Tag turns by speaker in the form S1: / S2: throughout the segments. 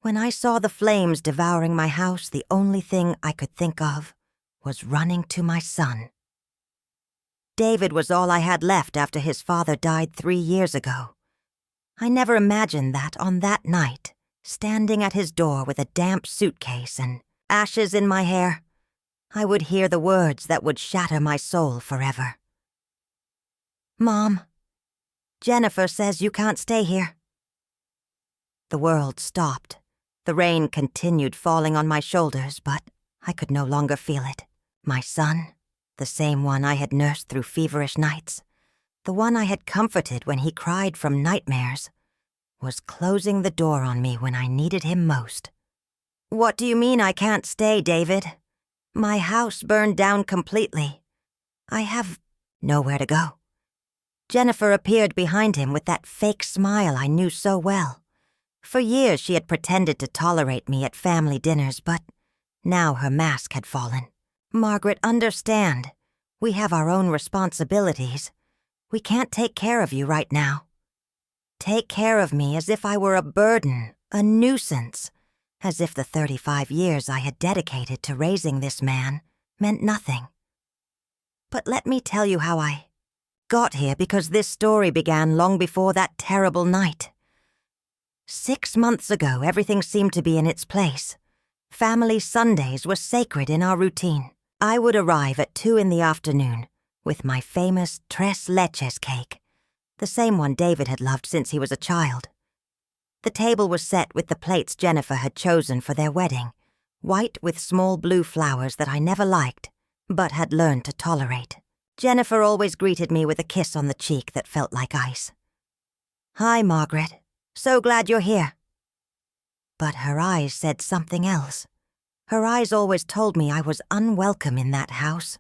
S1: When I saw the flames devouring my house, the only thing I could think of was running to my son. David was all I had left after his father died 3 years ago. I never imagined that on that night, standing at his door with a damp suitcase and ashes in my hair, I would hear the words that would shatter my soul forever. "Mom, Jennifer says you can't stay here." The world stopped. The rain continued falling on my shoulders, but I could no longer feel it. My son, the same one I had nursed through feverish nights, the one I had comforted when he cried from nightmares, was closing the door on me when I needed him most. "What do you mean I can't stay, David? My house burned down completely. I have nowhere to go." Jennifer appeared behind him with that fake smile I knew so well. For years she had pretended to tolerate me at family dinners, but now her mask had fallen. "Margaret, understand. We have our own responsibilities. We can't take care of you right now. Take care of me as if I were a burden, a nuisance, as if the 35 years I had dedicated to raising this man meant nothing. But let me tell you how I got here, because this story began long before that terrible night. 6 months ago, everything seemed to be in its place. Family Sundays were sacred in our routine. I would arrive at 2 in the afternoon with my famous tres leches cake, the same one David had loved since he was a child. The table was set with the plates Jennifer had chosen for their wedding, white with small blue flowers that I never liked, but had learned to tolerate. Jennifer always greeted me with a kiss on the cheek that felt like ice. "Hi, Margaret. So glad you're here." But her eyes said something else. Her eyes always told me I was unwelcome in that house,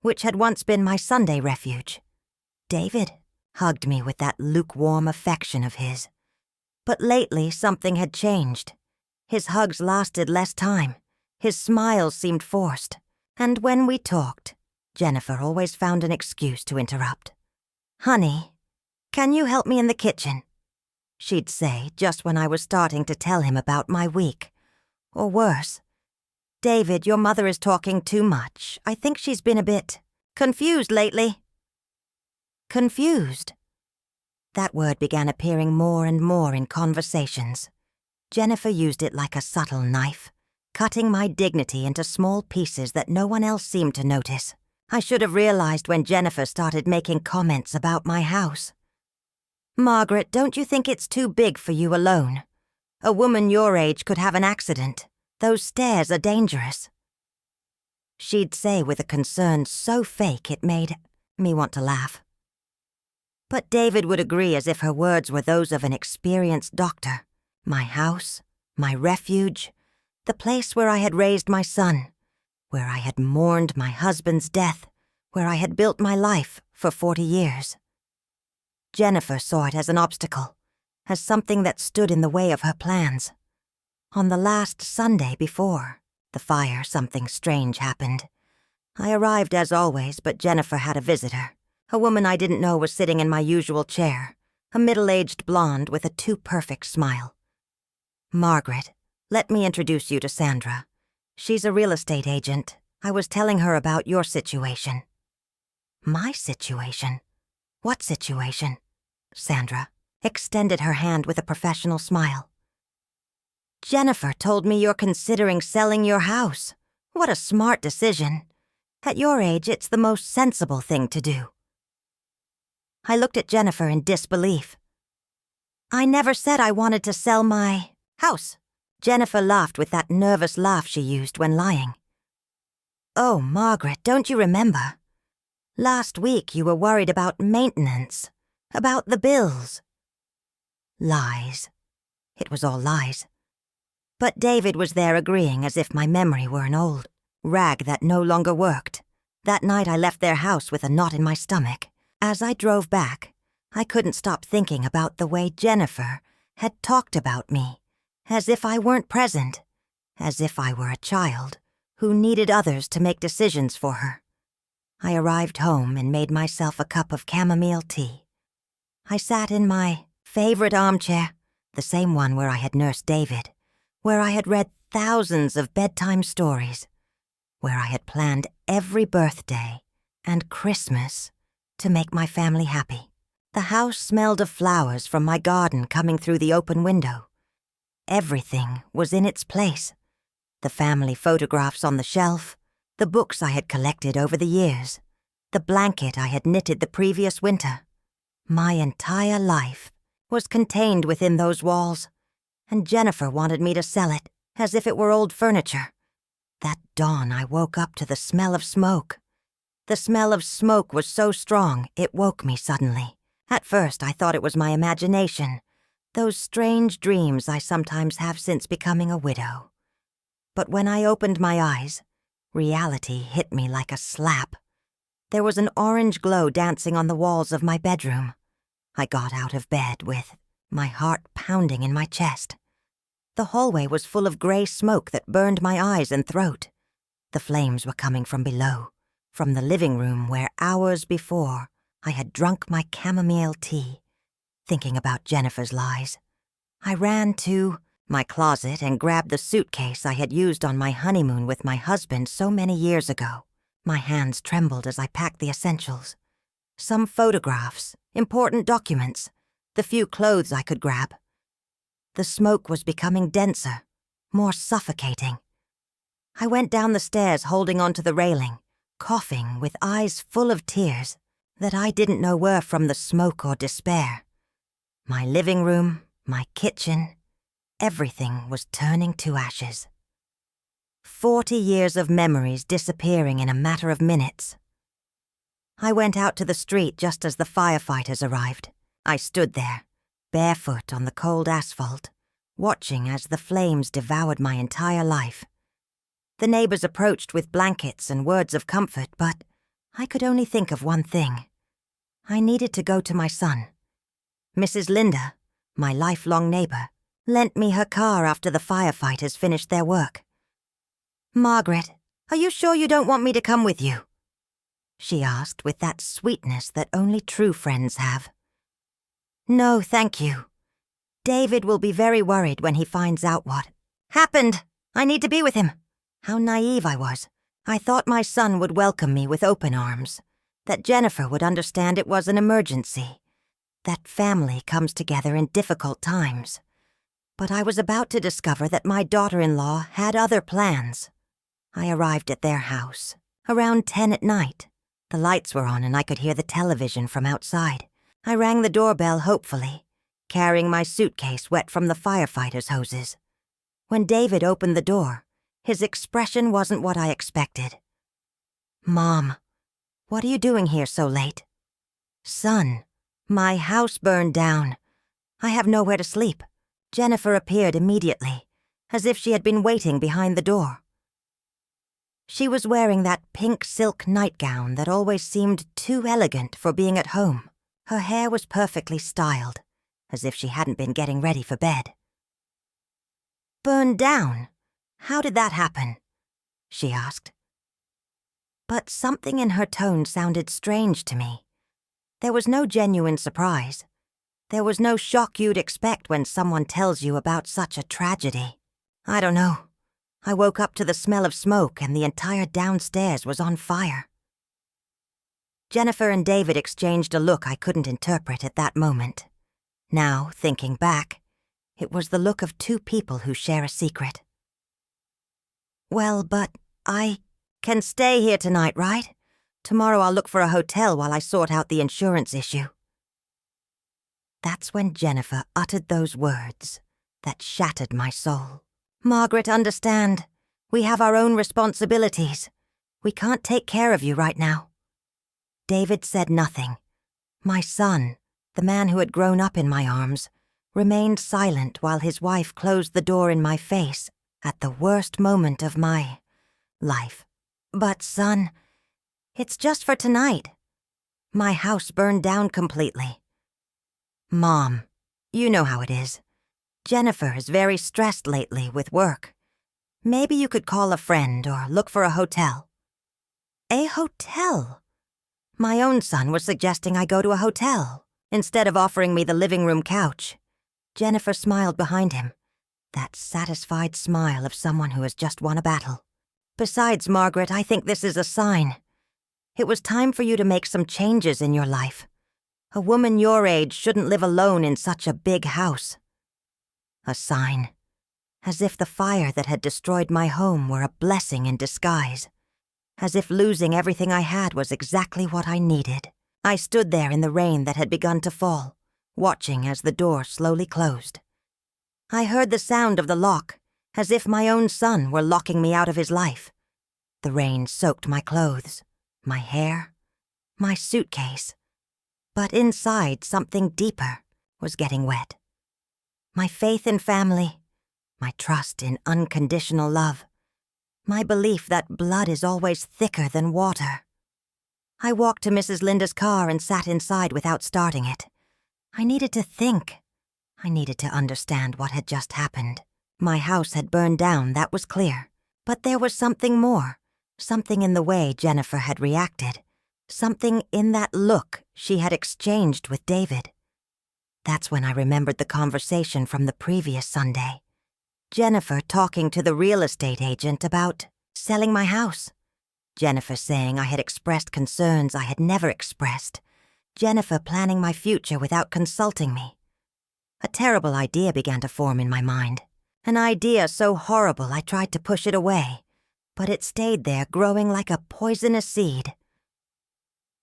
S1: which had once been my Sunday refuge. David hugged me with that lukewarm affection of his. But lately something had changed. His hugs lasted less time. His smiles seemed forced. And when we talked, Jennifer always found an excuse to interrupt. "Honey, can you help me in the kitchen?" she'd say just when I was starting to tell him about my week. Or worse, "David, your mother is talking too much. I think she's been a bit confused lately." Confused? That word began appearing more and more in conversations. Jennifer used it like a subtle knife, cutting my dignity into small pieces that no one else seemed to notice. I should have realized when Jennifer started making comments about my house. "Margaret, don't you think it's too big for you alone? A woman your age could have an accident. Those stairs are dangerous." She'd say with a concern so fake it made me want to laugh. But David would agree as if her words were those of an experienced doctor. My house, my refuge, the place where I had raised my son, where I had mourned my husband's death, where I had built my life for 40 years. Jennifer saw it as an obstacle, as something that stood in the way of her plans. On the last Sunday before the fire, something strange happened. I arrived as always, but Jennifer had a visitor. A woman I didn't know was sitting in my usual chair, a middle-aged blonde with a too-perfect smile. "Margaret, let me introduce you to Sandra. She's a real estate agent. I was telling her about your situation." "My situation? What situation?" Sandra extended her hand with a professional smile. "Jennifer told me you're considering selling your house. What a smart decision. At your age, it's the most sensible thing to do." I looked at Jennifer in disbelief. "I never said I wanted to sell my house." Jennifer laughed with that nervous laugh she used when lying. "Oh, Margaret, don't you remember? Last week you were worried about maintenance, about the bills." Lies. It was all lies. But David was there agreeing as if my memory were an old rag that no longer worked. That night I left their house with a knot in my stomach. As I drove back, I couldn't stop thinking about the way Jennifer had talked about me, as if I weren't present, as if I were a child who needed others to make decisions for her. I arrived home and made myself a cup of chamomile tea. I sat in my favorite armchair, the same one where I had nursed David, where I had read thousands of bedtime stories, where I had planned every birthday and Christmas to make my family happy. The house smelled of flowers from my garden coming through the open window. Everything was in its place. The family photographs on the shelf, the books I had collected over the years, the blanket I had knitted the previous winter. My entire life was contained within those walls, and Jennifer wanted me to sell it as if it were old furniture. That dawn I woke up to the smell of smoke. The smell of smoke was so strong it woke me suddenly. At first I thought it was my imagination, those strange dreams I sometimes have since becoming a widow. But when I opened my eyes, reality hit me like a slap. There was an orange glow dancing on the walls of my bedroom. I got out of bed with my heart pounding in my chest. The hallway was full of gray smoke that burned my eyes and throat. The flames were coming from below, from the living room where hours before I had drunk my chamomile tea, thinking about Jennifer's lies. I ran to my closet and grabbed the suitcase I had used on my honeymoon with my husband so many years ago. My hands trembled as I packed the essentials. Some photographs, important documents, the few clothes I could grab. The smoke was becoming denser, more suffocating. I went down the stairs holding onto the railing, coughing with eyes full of tears that I didn't know were from the smoke or despair. My living room, my kitchen, everything was turning to ashes. 40 years of memories disappearing in a matter of minutes. I went out to the street just as the firefighters arrived. I stood there, barefoot on the cold asphalt, watching as the flames devoured my entire life. The neighbors approached with blankets and words of comfort, but I could only think of one thing. I needed to go to my son. Mrs. Linda, my lifelong neighbor, lent me her car after the firefighters finished their work. "Margaret, are you sure you don't want me to come with you?" she asked with that sweetness that only true friends have. "No, thank you. David will be very worried when he finds out what happened. I need to be with him." How naive I was. I thought my son would welcome me with open arms, that Jennifer would understand it was an emergency, that family comes together in difficult times. But I was about to discover that my daughter-in-law had other plans. I arrived at their house around 10 at night. The lights were on and I could hear the television from outside. I rang the doorbell hopefully, carrying my suitcase wet from the firefighters' hoses. When David opened the door, his expression wasn't what I expected. "Mom, what are you doing here so late?" "Son, my house burned down. I have nowhere to sleep." Jennifer appeared immediately, as if she had been waiting behind the door. She was wearing that pink silk nightgown that always seemed too elegant for being at home. Her hair was perfectly styled, as if she hadn't been getting ready for bed. "Burned down? How did that happen?" she asked. But something in her tone sounded strange to me. There was no genuine surprise. There was no shock you'd expect when someone tells you about such a tragedy. I don't know. I woke up to the smell of smoke and the entire downstairs was on fire. Jennifer and David exchanged a look I couldn't interpret at that moment. Now, thinking back, it was the look of two people who share a secret. "Well, but I can stay here tonight, right? Tomorrow I'll look for a hotel while I sort out the insurance issue." That's when Jennifer uttered those words that shattered my soul. "Margaret, understand. We have our own responsibilities. We can't take care of you right now." David said nothing. My son, the man who had grown up in my arms, remained silent while his wife closed the door in my face at the worst moment of my life. "But, son, it's just for tonight. My house burned down completely." "Mom, you know how it is. Jennifer is very stressed lately with work. Maybe you could call a friend or look for a hotel." "A hotel?" My own son was suggesting I go to a hotel, instead of offering me the living room couch. Jennifer smiled behind him. That satisfied smile of someone who has just won a battle. Besides, Margaret, I think this is a sign. It was time for you to make some changes in your life. A woman your age shouldn't live alone in such a big house. A sign. As if the fire that had destroyed my home were a blessing in disguise. As if losing everything I had was exactly what I needed. I stood there in the rain that had begun to fall, watching as the door slowly closed. I heard the sound of the lock, as if my own son were locking me out of his life. The rain soaked my clothes, my hair, my suitcase. But inside, something deeper was getting wet. My faith in family, my trust in unconditional love, my belief that blood is always thicker than water. I walked to Mrs. Linda's car and sat inside without starting it. I needed to think. I needed to understand what had just happened. My house had burned down, that was clear. But there was something more, something in the way Jennifer had reacted, something in that look she had exchanged with David. That's when I remembered the conversation from the previous Sunday. Jennifer talking to the real estate agent about selling my house. Jennifer saying I had expressed concerns I had never expressed. Jennifer planning my future without consulting me. A terrible idea began to form in my mind. An idea so horrible I tried to push it away, but it stayed there growing like a poisonous seed.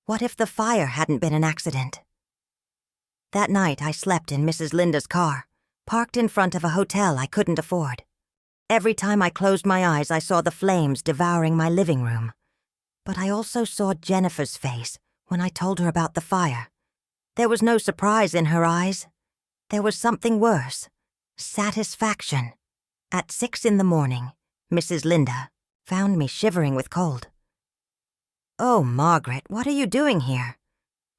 S1: What if the fire hadn't been an accident? That night I slept in Mrs. Linda's car, parked in front of a hotel I couldn't afford. Every time I closed my eyes I saw the flames devouring my living room. But I also saw Jennifer's face when I told her about the fire. There was no surprise in her eyes. There was something worse. Satisfaction. At 6 a.m, Mrs. Linda found me shivering with cold. "Oh, Margaret, what are you doing here?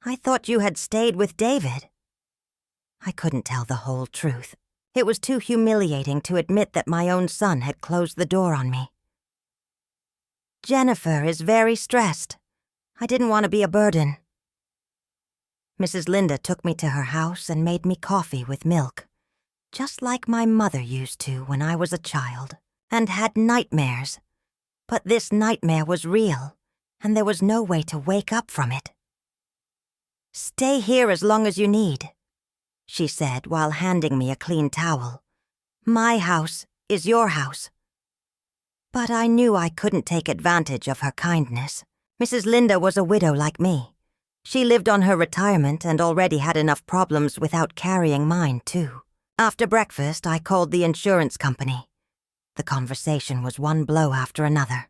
S1: I thought you had stayed with David." I couldn't tell the whole truth. It was too humiliating to admit that my own son had closed the door on me. "Jennifer is very stressed. I didn't want to be a burden." Mrs. Linda took me to her house and made me coffee with milk, just like my mother used to when I was a child, and had nightmares. But this nightmare was real, and there was no way to wake up from it. "Stay here as long as you need," she said while handing me a clean towel. "My house is your house." But I knew I couldn't take advantage of her kindness. Mrs. Linda was a widow like me. She lived on her retirement and already had enough problems without carrying mine, too. After breakfast, I called the insurance company. The conversation was one blow after another.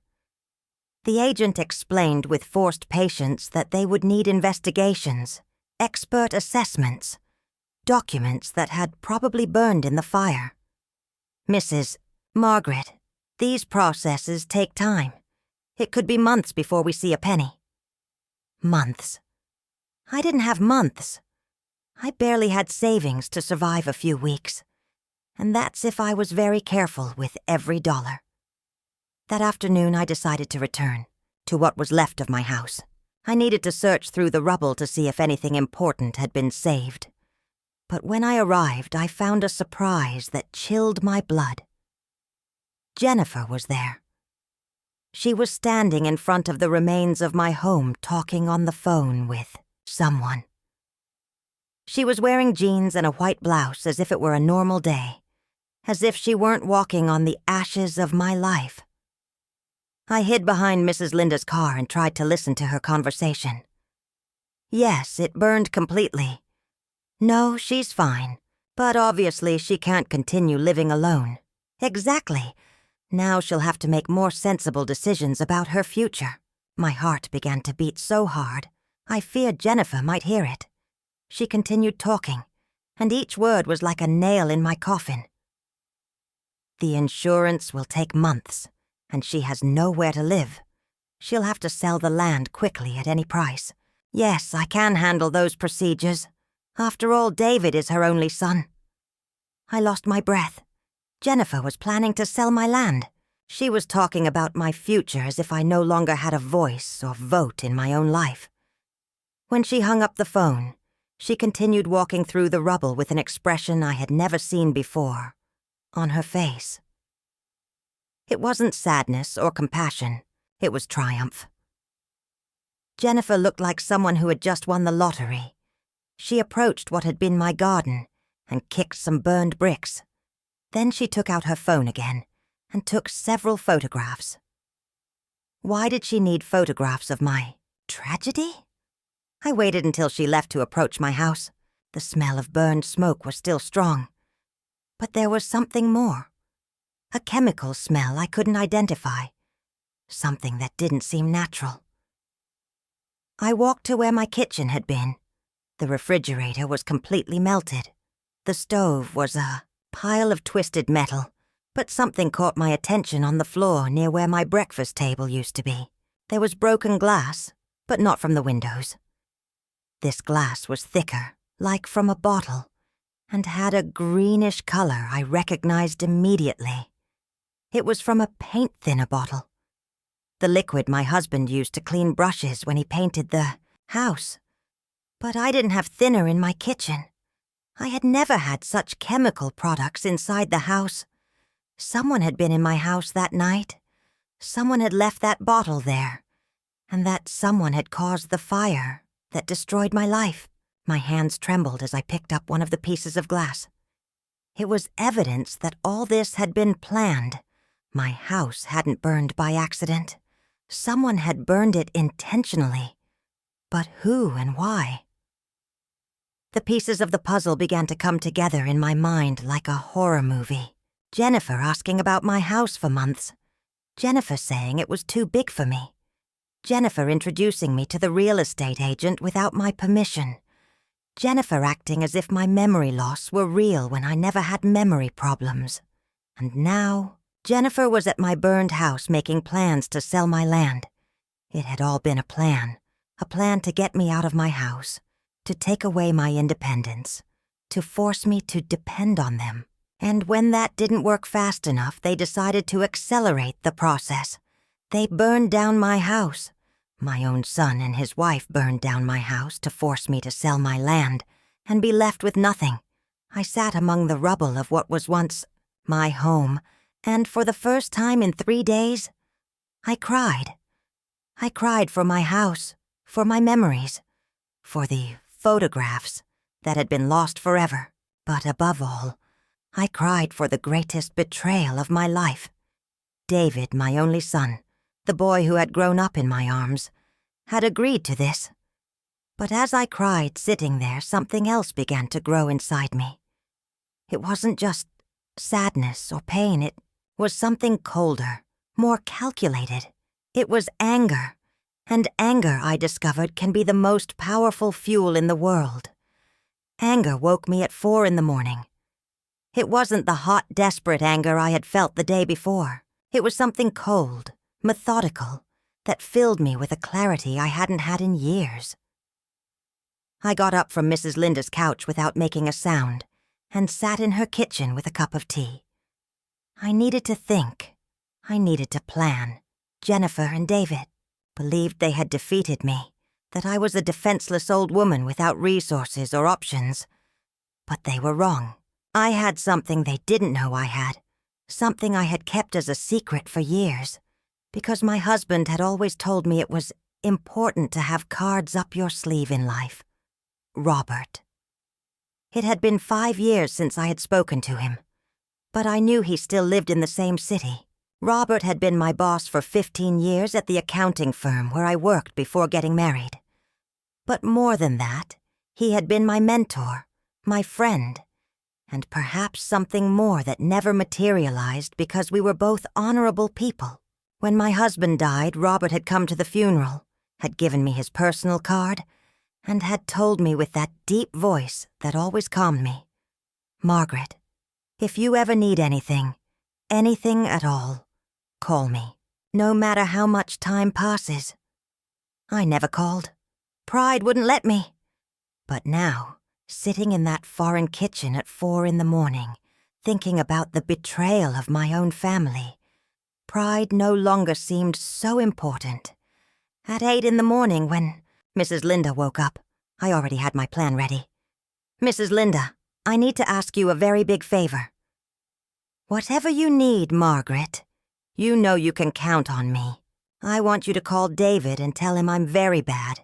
S1: The agent explained with forced patience that they would need investigations, expert assessments, documents that had probably burned in the fire. "Mrs. Margaret, these processes take time. It could be months before we see a penny." Months. I didn't have months. I barely had savings to survive a few weeks. And that's if I was very careful with every dollar. That afternoon I decided to return to what was left of my house. I needed to search through the rubble to see if anything important had been saved. But when I arrived, I found a surprise that chilled my blood. Jennifer was there. She was standing in front of the remains of my home talking on the phone with someone. She was wearing jeans and a white blouse as if it were a normal day, as if she weren't walking on the ashes of my life. I hid behind Mrs. Linda's car and tried to listen to her conversation. Yes, it burned completely. No, she's fine, but obviously she can't continue living alone. Exactly. Now she'll have to make more sensible decisions about her future. My heart began to beat so hard, I feared Jennifer might hear it. She continued talking, and each word was like a nail in my coffin. "The insurance will take months, and she has nowhere to live. She'll have to sell the land quickly at any price. Yes, I can handle those procedures. After all, David is her only son." I lost my breath. Jennifer was planning to sell my land. She was talking about my future as if I no longer had a voice or vote in my own life. When she hung up the phone, she continued walking through the rubble with an expression I had never seen before. on her face. It wasn't sadness or compassion, it was triumph. Jennifer looked like someone who had just won the lottery. She approached what had been my garden and kicked some burned bricks. Then she took out her phone again and took several photographs. Why did she need photographs of my tragedy? I waited until she left to approach my house. The smell of burned smoke was still strong. But there was something more. A chemical smell I couldn't identify. Something that didn't seem natural. I walked to where my kitchen had been. The refrigerator was completely melted. The stove was a pile of twisted metal, but something caught my attention on the floor near where my breakfast table used to be. There was broken glass, but not from the windows. This glass was thicker, like from a bottle, and had a greenish color I recognized immediately. It was from a paint thinner bottle. The liquid my husband used to clean brushes when he painted the house. But I didn't have thinner in my kitchen. I had never had such chemical products inside the house. Someone had been in my house that night. Someone had left that bottle there. And that someone had caused the fire that destroyed my life. My hands trembled as I picked up one of the pieces of glass. It was evidence that all this had been planned. My house hadn't burned by accident. Someone had burned it intentionally. But who and why? The pieces of the puzzle began to come together in my mind like a horror movie. Jennifer asking about my house for months. Jennifer saying it was too big for me. Jennifer introducing me to the real estate agent without my permission. Jennifer acting as if my memory loss were real when I never had memory problems. And now, Jennifer was at my burned house making plans to sell my land. It had all been a plan to get me out of my house, to take away my independence, to force me to depend on them. And when that didn't work fast enough, they decided to accelerate the process. They burned down my house. My own son and his wife burned down my house to force me to sell my land and be left with nothing. I sat among the rubble of what was once my home, and for the first time in 3 days, I cried. I cried for my house, for my memories, for the photographs that had been lost forever. But above all, I cried for the greatest betrayal of my life. David, my only son, the boy who had grown up in my arms, had agreed to this. But as I cried sitting there, something else began to grow inside me. It wasn't just sadness or pain, it was something colder, more calculated. It was anger, and anger, I discovered, can be the most powerful fuel in the world. Anger woke me at 4 a.m. It wasn't the hot, desperate anger I had felt the day before. It was something cold, methodical, that filled me with a clarity I hadn't had in years. I got up from Mrs. Linda's couch without making a sound and sat in her kitchen with a cup of tea. I needed to think. I needed to plan. Jennifer and David believed they had defeated me, that I was a defenseless old woman without resources or options. But they were wrong. I had something they didn't know I had, something I had kept as a secret for years, because my husband had always told me it was important to have cards up your sleeve in life. Robert. It had been 5 years since I had spoken to him, but I knew he still lived in the same city. Robert had been my boss for 15 years at the accounting firm where I worked before getting married. But more than that, he had been my mentor, my friend, and perhaps something more that never materialized because we were both honorable people. When my husband died, Robert had come to the funeral, had given me his personal card, and had told me with that deep voice that always calmed me, "Margaret, if you ever need anything at all, call me, no matter how much time passes." I never called. Pride wouldn't let me. But now, sitting in that foreign kitchen at 4 a.m, thinking about the betrayal of my own family, pride no longer seemed so important. At 8 a.m, when Mrs. Linda woke up, I already had my plan ready. "Mrs. Linda, I need to ask you a very big favor." Whatever you need, Margaret, you know you can count on me. I want you to call David and tell him I'm very bad,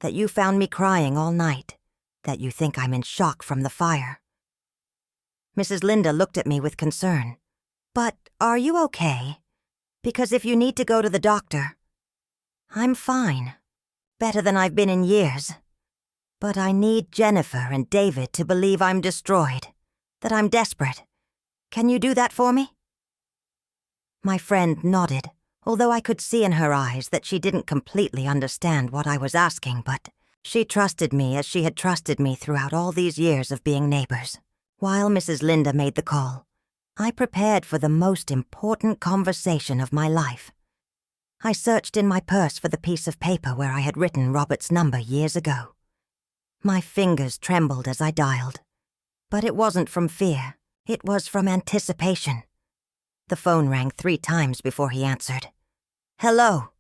S1: that you found me crying all night, that you think I'm in shock from the fire." Mrs. Linda looked at me with concern. "But are you okay? Because if you need to go to the doctor—" "I'm fine. Better than I've been in years. But I need Jennifer and David to believe I'm destroyed, that I'm desperate. Can you do that for me?" My friend nodded, although I could see in her eyes that she didn't completely understand what I was asking, but she trusted me as she had trusted me throughout all these years of being neighbors. While Mrs. Linda made the call, I prepared for the most important conversation of my life. I searched in my purse for the piece of paper where I had written Robert's number years ago. My fingers trembled as I dialed, but it wasn't from fear, it was from anticipation. The phone rang 3 times before he answered. "Hello."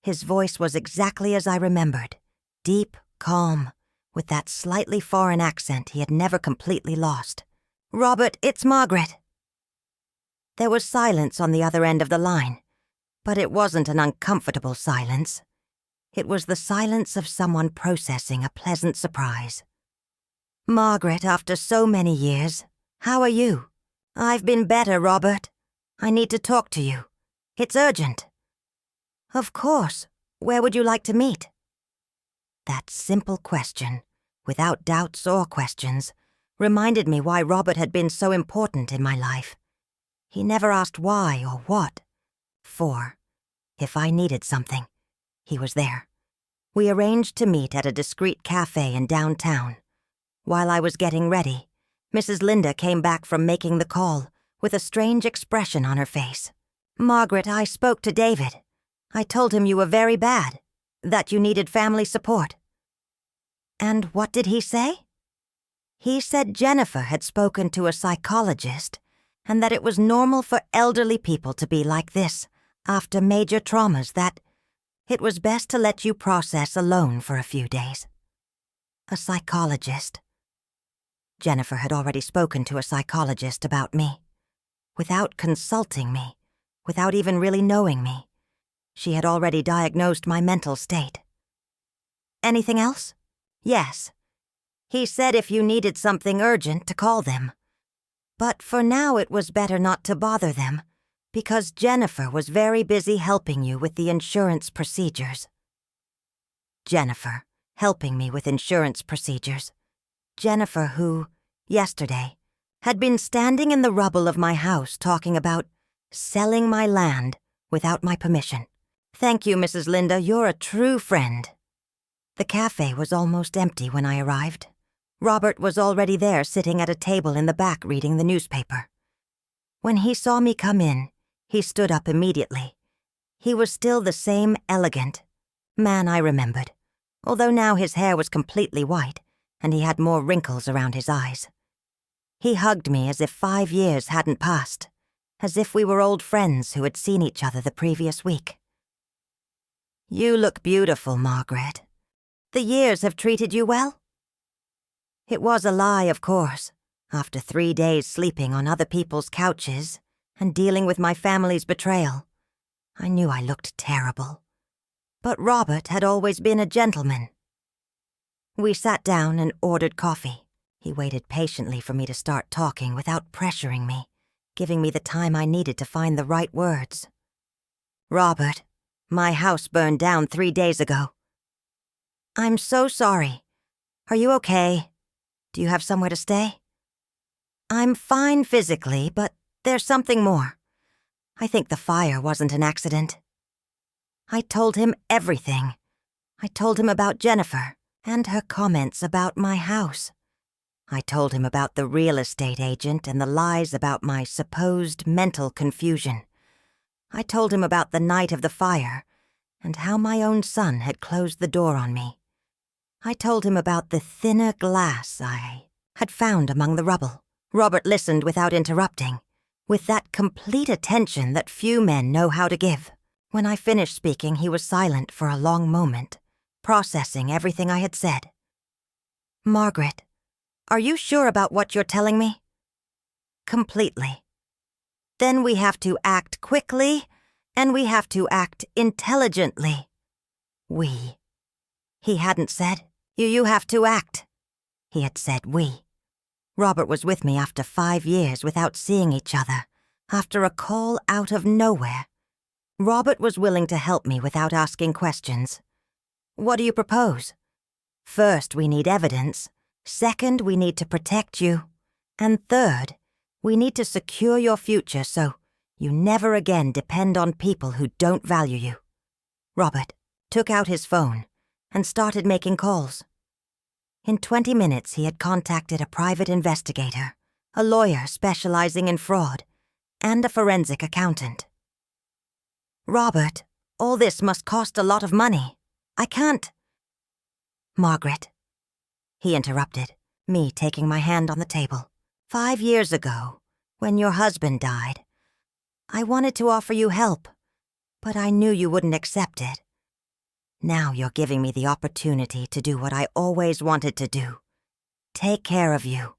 S1: His voice was exactly as I remembered, deep, calm, with that slightly foreign accent he had never completely lost. "Robert, it's Margaret." There was silence on the other end of the line, but it wasn't an uncomfortable silence. It was the silence of someone processing a pleasant surprise. "Margaret, after so many years, how are you?" "I've been better, Robert. I need to talk to you. It's urgent." "Of course. Where would you like to meet?" That simple question, without doubts or questions, reminded me why Robert had been so important in my life. He never asked why or what. For, if I needed something, he was there. We arranged to meet at a discreet cafe in downtown. While I was getting ready, Mrs. Linda came back from making the call with a strange expression on her face. "Margaret, I spoke to David. I told him you were very bad, that you needed family support." "And what did he say?" "He said Jennifer had spoken to a psychologist and that it was normal for elderly people to be like this after major traumas, that it was best to let you process alone for a few days." A psychologist. Jennifer had already spoken to a psychologist about me. Without consulting me, without even really knowing me, she had already diagnosed my mental state. "Anything else?" "Yes. He said if you needed something urgent to call them. But for now it was better not to bother them, because Jennifer was very busy helping you with the insurance procedures." Jennifer, helping me with insurance procedures. Jennifer who, yesterday, had been standing in the rubble of my house talking about selling my land without my permission. "Thank you, Mrs. Linda, you're a true friend." The cafe was almost empty when I arrived. Robert was already there sitting at a table in the back reading the newspaper. When he saw me come in, he stood up immediately. He was still the same elegant man I remembered, although now his hair was completely white and he had more wrinkles around his eyes. He hugged me as if 5 years hadn't passed, as if we were old friends who had seen each other the previous week. "You look beautiful, Margaret. The years have treated you well?" It was a lie, of course. After 3 days sleeping on other people's couches and dealing with my family's betrayal, I knew I looked terrible. But Robert had always been a gentleman. We sat down and ordered coffee. He waited patiently for me to start talking without pressuring me, giving me the time I needed to find the right words. "Robert, my house burned down 3 days ago." "I'm so sorry. Are you okay? Do you have somewhere to stay?" "I'm fine physically, but there's something more. I think the fire wasn't an accident." I told him everything. I told him about Jennifer and her comments about my house. I told him about the real estate agent and the lies about my supposed mental confusion. I told him about the night of the fire and how my own son had closed the door on me. I told him about the thinner glass I had found among the rubble. Robert listened without interrupting, with that complete attention that few men know how to give. When I finished speaking, he was silent for a long moment, processing everything I had said. "Margaret, are you sure about what you're telling me?" "Completely. Then we have to act quickly, and we have to act intelligently. We. He hadn't said, you have to act. He had said we. Robert was with me after 5 years without seeing each other, after a call out of nowhere. Robert was willing to help me without asking questions. What do you propose? First, we need evidence. Second, we need to protect you. And third, we need to secure your future so you never again depend on people who don't value you. Robert took out his phone and started making calls. In 20 minutes, he had contacted a private investigator, a lawyer specializing in fraud, and a forensic accountant. Robert, all this must cost a lot of money. I can't. Margaret, he interrupted, me taking my hand on the table. 5 years ago, when your husband died, I wanted to offer you help, but I knew you wouldn't accept it. Now you're giving me the opportunity to do what I always wanted to do. Take care of you.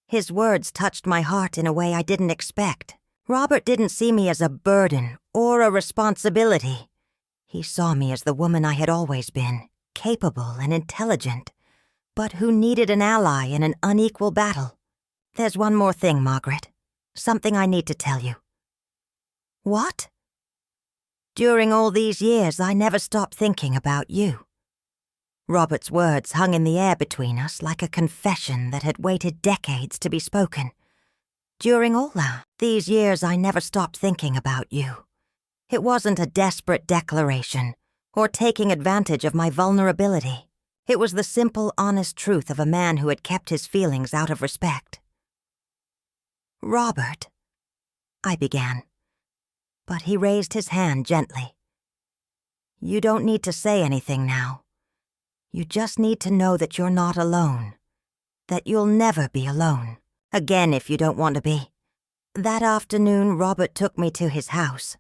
S1: His words touched my heart in a way I didn't expect. Robert didn't see me as a burden or a responsibility. He saw me as the woman I had always been, capable and intelligent, but who needed an ally in an unequal battle. There's one more thing, Margaret. Something I need to tell you. What? During all these years, I never stopped thinking about you. Robert's words hung in the air between us like a confession that had waited decades to be spoken. During all these years, I never stopped thinking about you. It wasn't a desperate declaration or taking advantage of my vulnerability. It was the simple, honest truth of a man who had kept his feelings out of respect. Robert, I began, but he raised his hand gently. You don't need to say anything now. You just need to know that you're not alone, that you'll never be alone, again if you don't want to be. That afternoon, Robert took me to his house.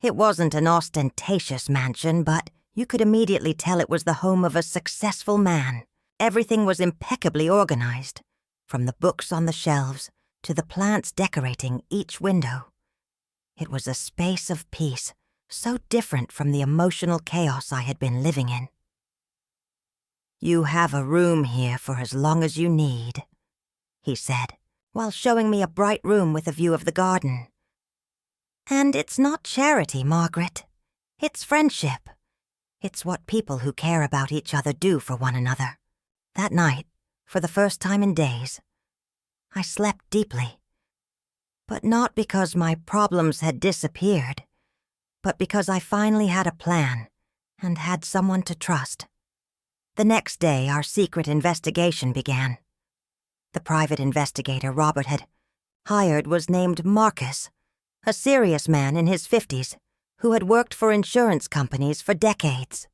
S1: It wasn't an ostentatious mansion, but you could immediately tell it was the home of a successful man. Everything was impeccably organized, from the books on the shelves to the plants decorating each window. It was a space of peace, so different from the emotional chaos I had been living in. You have a room here for as long as you need, he said, while showing me a bright room with a view of the garden. And it's not charity, Margaret. It's friendship. It's what people who care about each other do for one another. That night, for the first time in days, I slept deeply. But not because my problems had disappeared, but because I finally had a plan and had someone to trust. The next day, our secret investigation began. The private investigator Robert had hired was named Marcus, a serious man in his 50s who had worked for insurance companies for decades.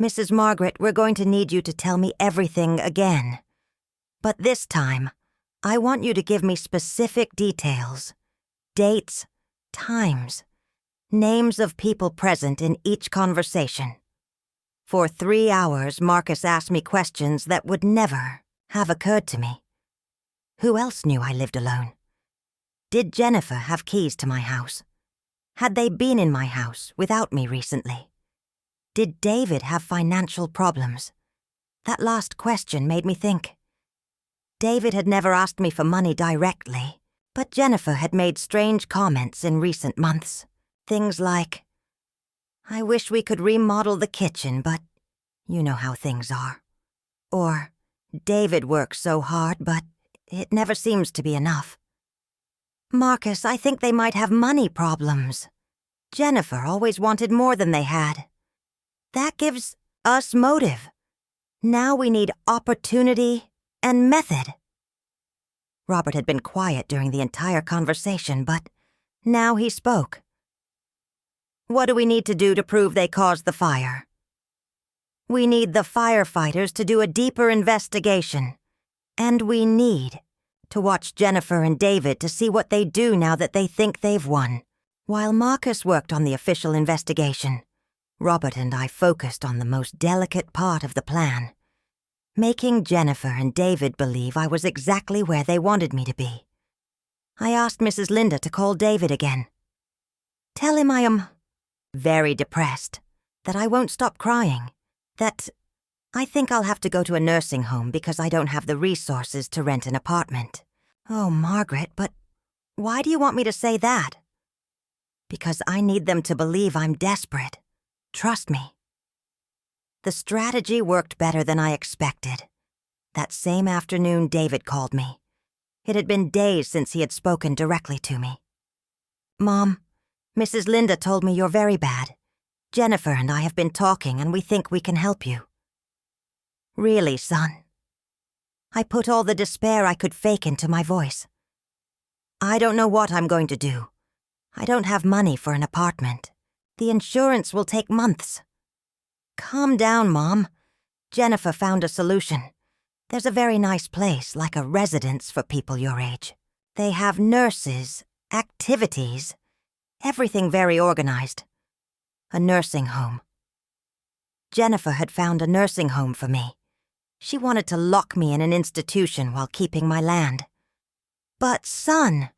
S1: Mrs. Margaret, we're going to need you to tell me everything again. But this time, I want you to give me specific details, dates, times, names of people present in each conversation. For 3 hours, Marcus asked me questions that would never have occurred to me. Who else knew I lived alone? Did Jennifer have keys to my house? Had they been in my house without me recently? Did David have financial problems? That last question made me think. David had never asked me for money directly, but Jennifer had made strange comments in recent months. Things like, I wish we could remodel the kitchen, but you know how things are. Or, David works so hard, but it never seems to be enough. Marcus, I think they might have money problems. Jennifer always wanted more than they had. That gives us motive. Now we need opportunity and method. Robert had been quiet during the entire conversation, but now he spoke. What do we need to do to prove they caused the fire? We need the firefighters to do a deeper investigation. And we need to watch Jennifer and David to see what they do now that they think they've won. While Marcus worked on the official investigation, Robert and I focused on the most delicate part of the plan, making Jennifer and David believe I was exactly where they wanted me to be. I asked Mrs. Linda to call David again. Tell him I am very depressed, that I won't stop crying, that I think I'll have to go to a nursing home because I don't have the resources to rent an apartment. Oh, Margaret, but why do you want me to say that? Because I need them to believe I'm desperate. Trust me. The strategy worked better than I expected. That same afternoon, David called me. It had been days since he had spoken directly to me. Mom, Mrs. Linda told me you're very bad. Jennifer and I have been talking and we think we can help you. Really, son? I put all the despair I could fake into my voice. I don't know what I'm going to do. I don't have money for an apartment. The insurance will take months. Calm down, Mom. Jennifer found a solution. There's a very nice place, like a residence for people your age. They have nurses, activities, everything very organized. A nursing home. Jennifer had found a nursing home for me. She wanted to lock me in an institution while keeping my land. But, son,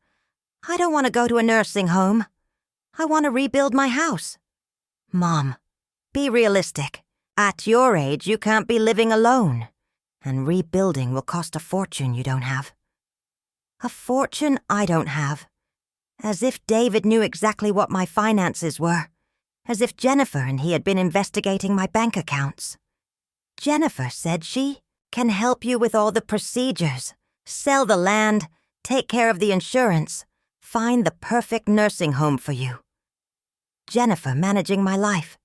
S1: I don't want to go to a nursing home. I want to rebuild my house. Mom, be realistic. At your age, you can't be living alone. And rebuilding will cost a fortune you don't have. A fortune I don't have. As if David knew exactly what my finances were. As if Jennifer and he had been investigating my bank accounts. Jennifer said she can help you with all the procedures. Sell the land, take care of the insurance, find the perfect nursing home for you. Jennifer managing my life.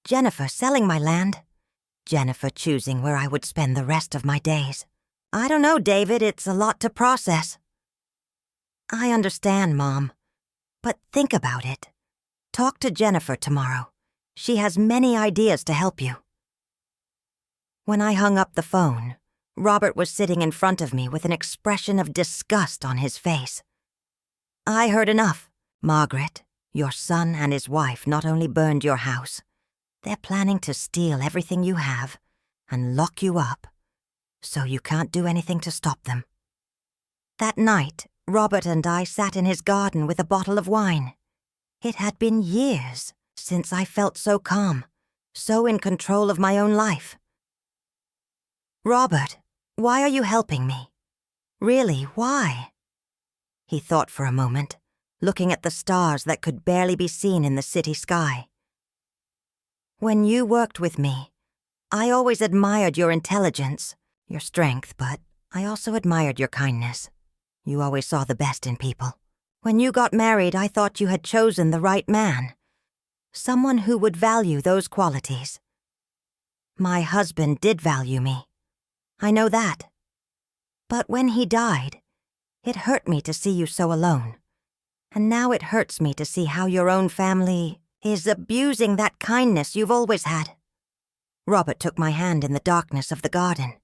S1: Jennifer selling my land. Jennifer choosing where I would spend the rest of my days. I don't know, David, it's a lot to process. I understand, Mom. But think about it. Talk to Jennifer tomorrow. She has many ideas to help you. When I hung up the phone, Robert was sitting in front of me with an expression of disgust on his face. I heard enough. Margaret, your son and his wife not only burned your house, they're planning to steal everything you have and lock you up, so you can't do anything to stop them. That night, Robert and I sat in his garden with a bottle of wine. It had been years since I felt so calm, so in control of my own life. Robert, why are you helping me? Really, why? He thought for a moment, looking at the stars that could barely be seen in the city sky. When you worked with me, I always admired your intelligence, your strength, but I also admired your kindness. You always saw the best in people. When you got married, I thought you had chosen the right man. Someone who would value those qualities. My husband did value me. I know that. But when he died, it hurt me to see you so alone. And now it hurts me to see how your own family is abusing that kindness you've always had. Robert took my hand in the darkness of the garden.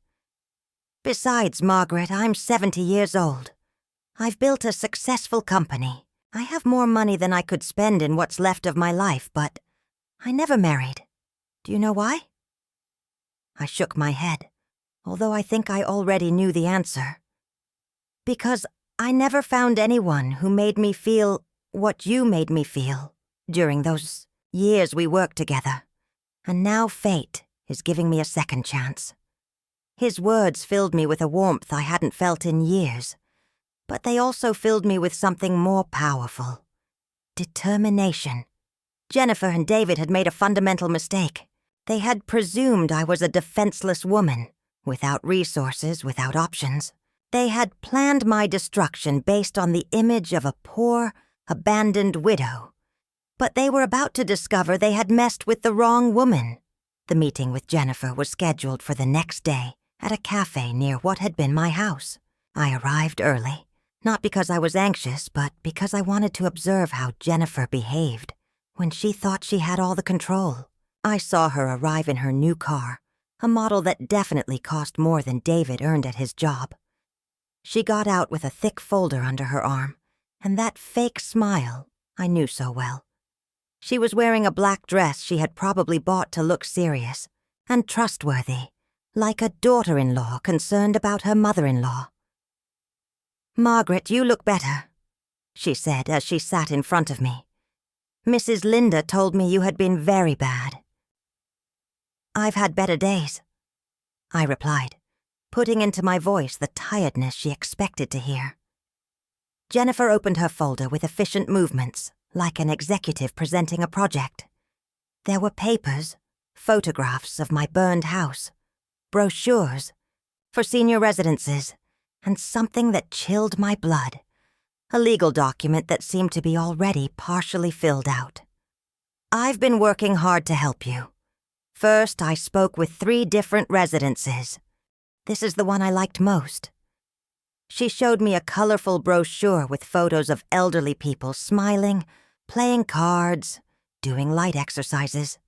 S1: Besides, Margaret, I'm 70 years old. I've built a successful company. I have more money than I could spend in what's left of my life, but I never married. Do you know why? I shook my head, although I think I already knew the answer. Because I never found anyone who made me feel what you made me feel during those years we worked together. And now fate is giving me a second chance. His words filled me with a warmth I hadn't felt in years, but they also filled me with something more powerful. Determination. Jennifer and David had made a fundamental mistake. They had presumed I was a defenseless woman, without resources, without options. They had planned my destruction based on the image of a poor, abandoned widow. But they were about to discover they had messed with the wrong woman. The meeting with Jennifer was scheduled for the next day at a cafe near what had been my house. I arrived early, not because I was anxious, but because I wanted to observe how Jennifer behaved when she thought she had all the control. I saw her arrive in her new car, a model that definitely cost more than David earned at his job. She got out with a thick folder under her arm, and that fake smile I knew so well. She was wearing a black dress she had probably bought to look serious and trustworthy, like a daughter-in-law concerned about her mother-in-law. "Margaret, you look better. she said as she sat in front of me. "Mrs. Linda told me you had been very bad." "I've had better days," I replied, putting into my voice the tiredness she expected to hear. Jennifer opened her folder with efficient movements, like an executive presenting a project. There were papers, photographs of my burned house, brochures for senior residences, and something that chilled my blood, a legal document that seemed to be already partially filled out. "I've been working hard to help you. First, I spoke with 3 different residences. This is the one I liked most." She showed me a colorful brochure with photos of elderly people smiling, playing cards, doing light exercises.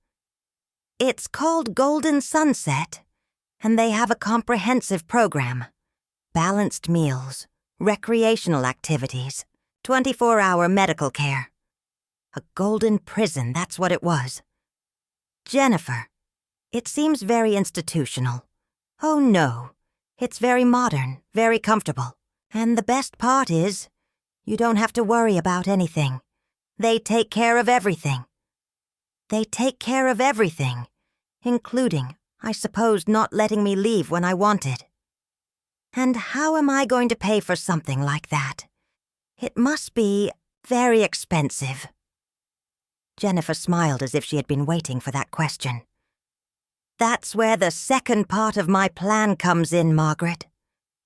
S1: "It's called Golden Sunset, and they have a comprehensive program. Balanced meals, recreational activities, 24-hour medical care. A golden prison, that's what it was. Jennifer, it seems very institutional. Oh no, it's very modern, very comfortable. And the best part is, you don't have to worry about anything. They take care of everything. They take care of everything, including, I suppose, not letting me leave when I wanted. And how am I going to pay for something like that? It must be very expensive." Jennifer smiled as if she had been waiting for that question. "That's where the second part of my plan comes in, Margaret.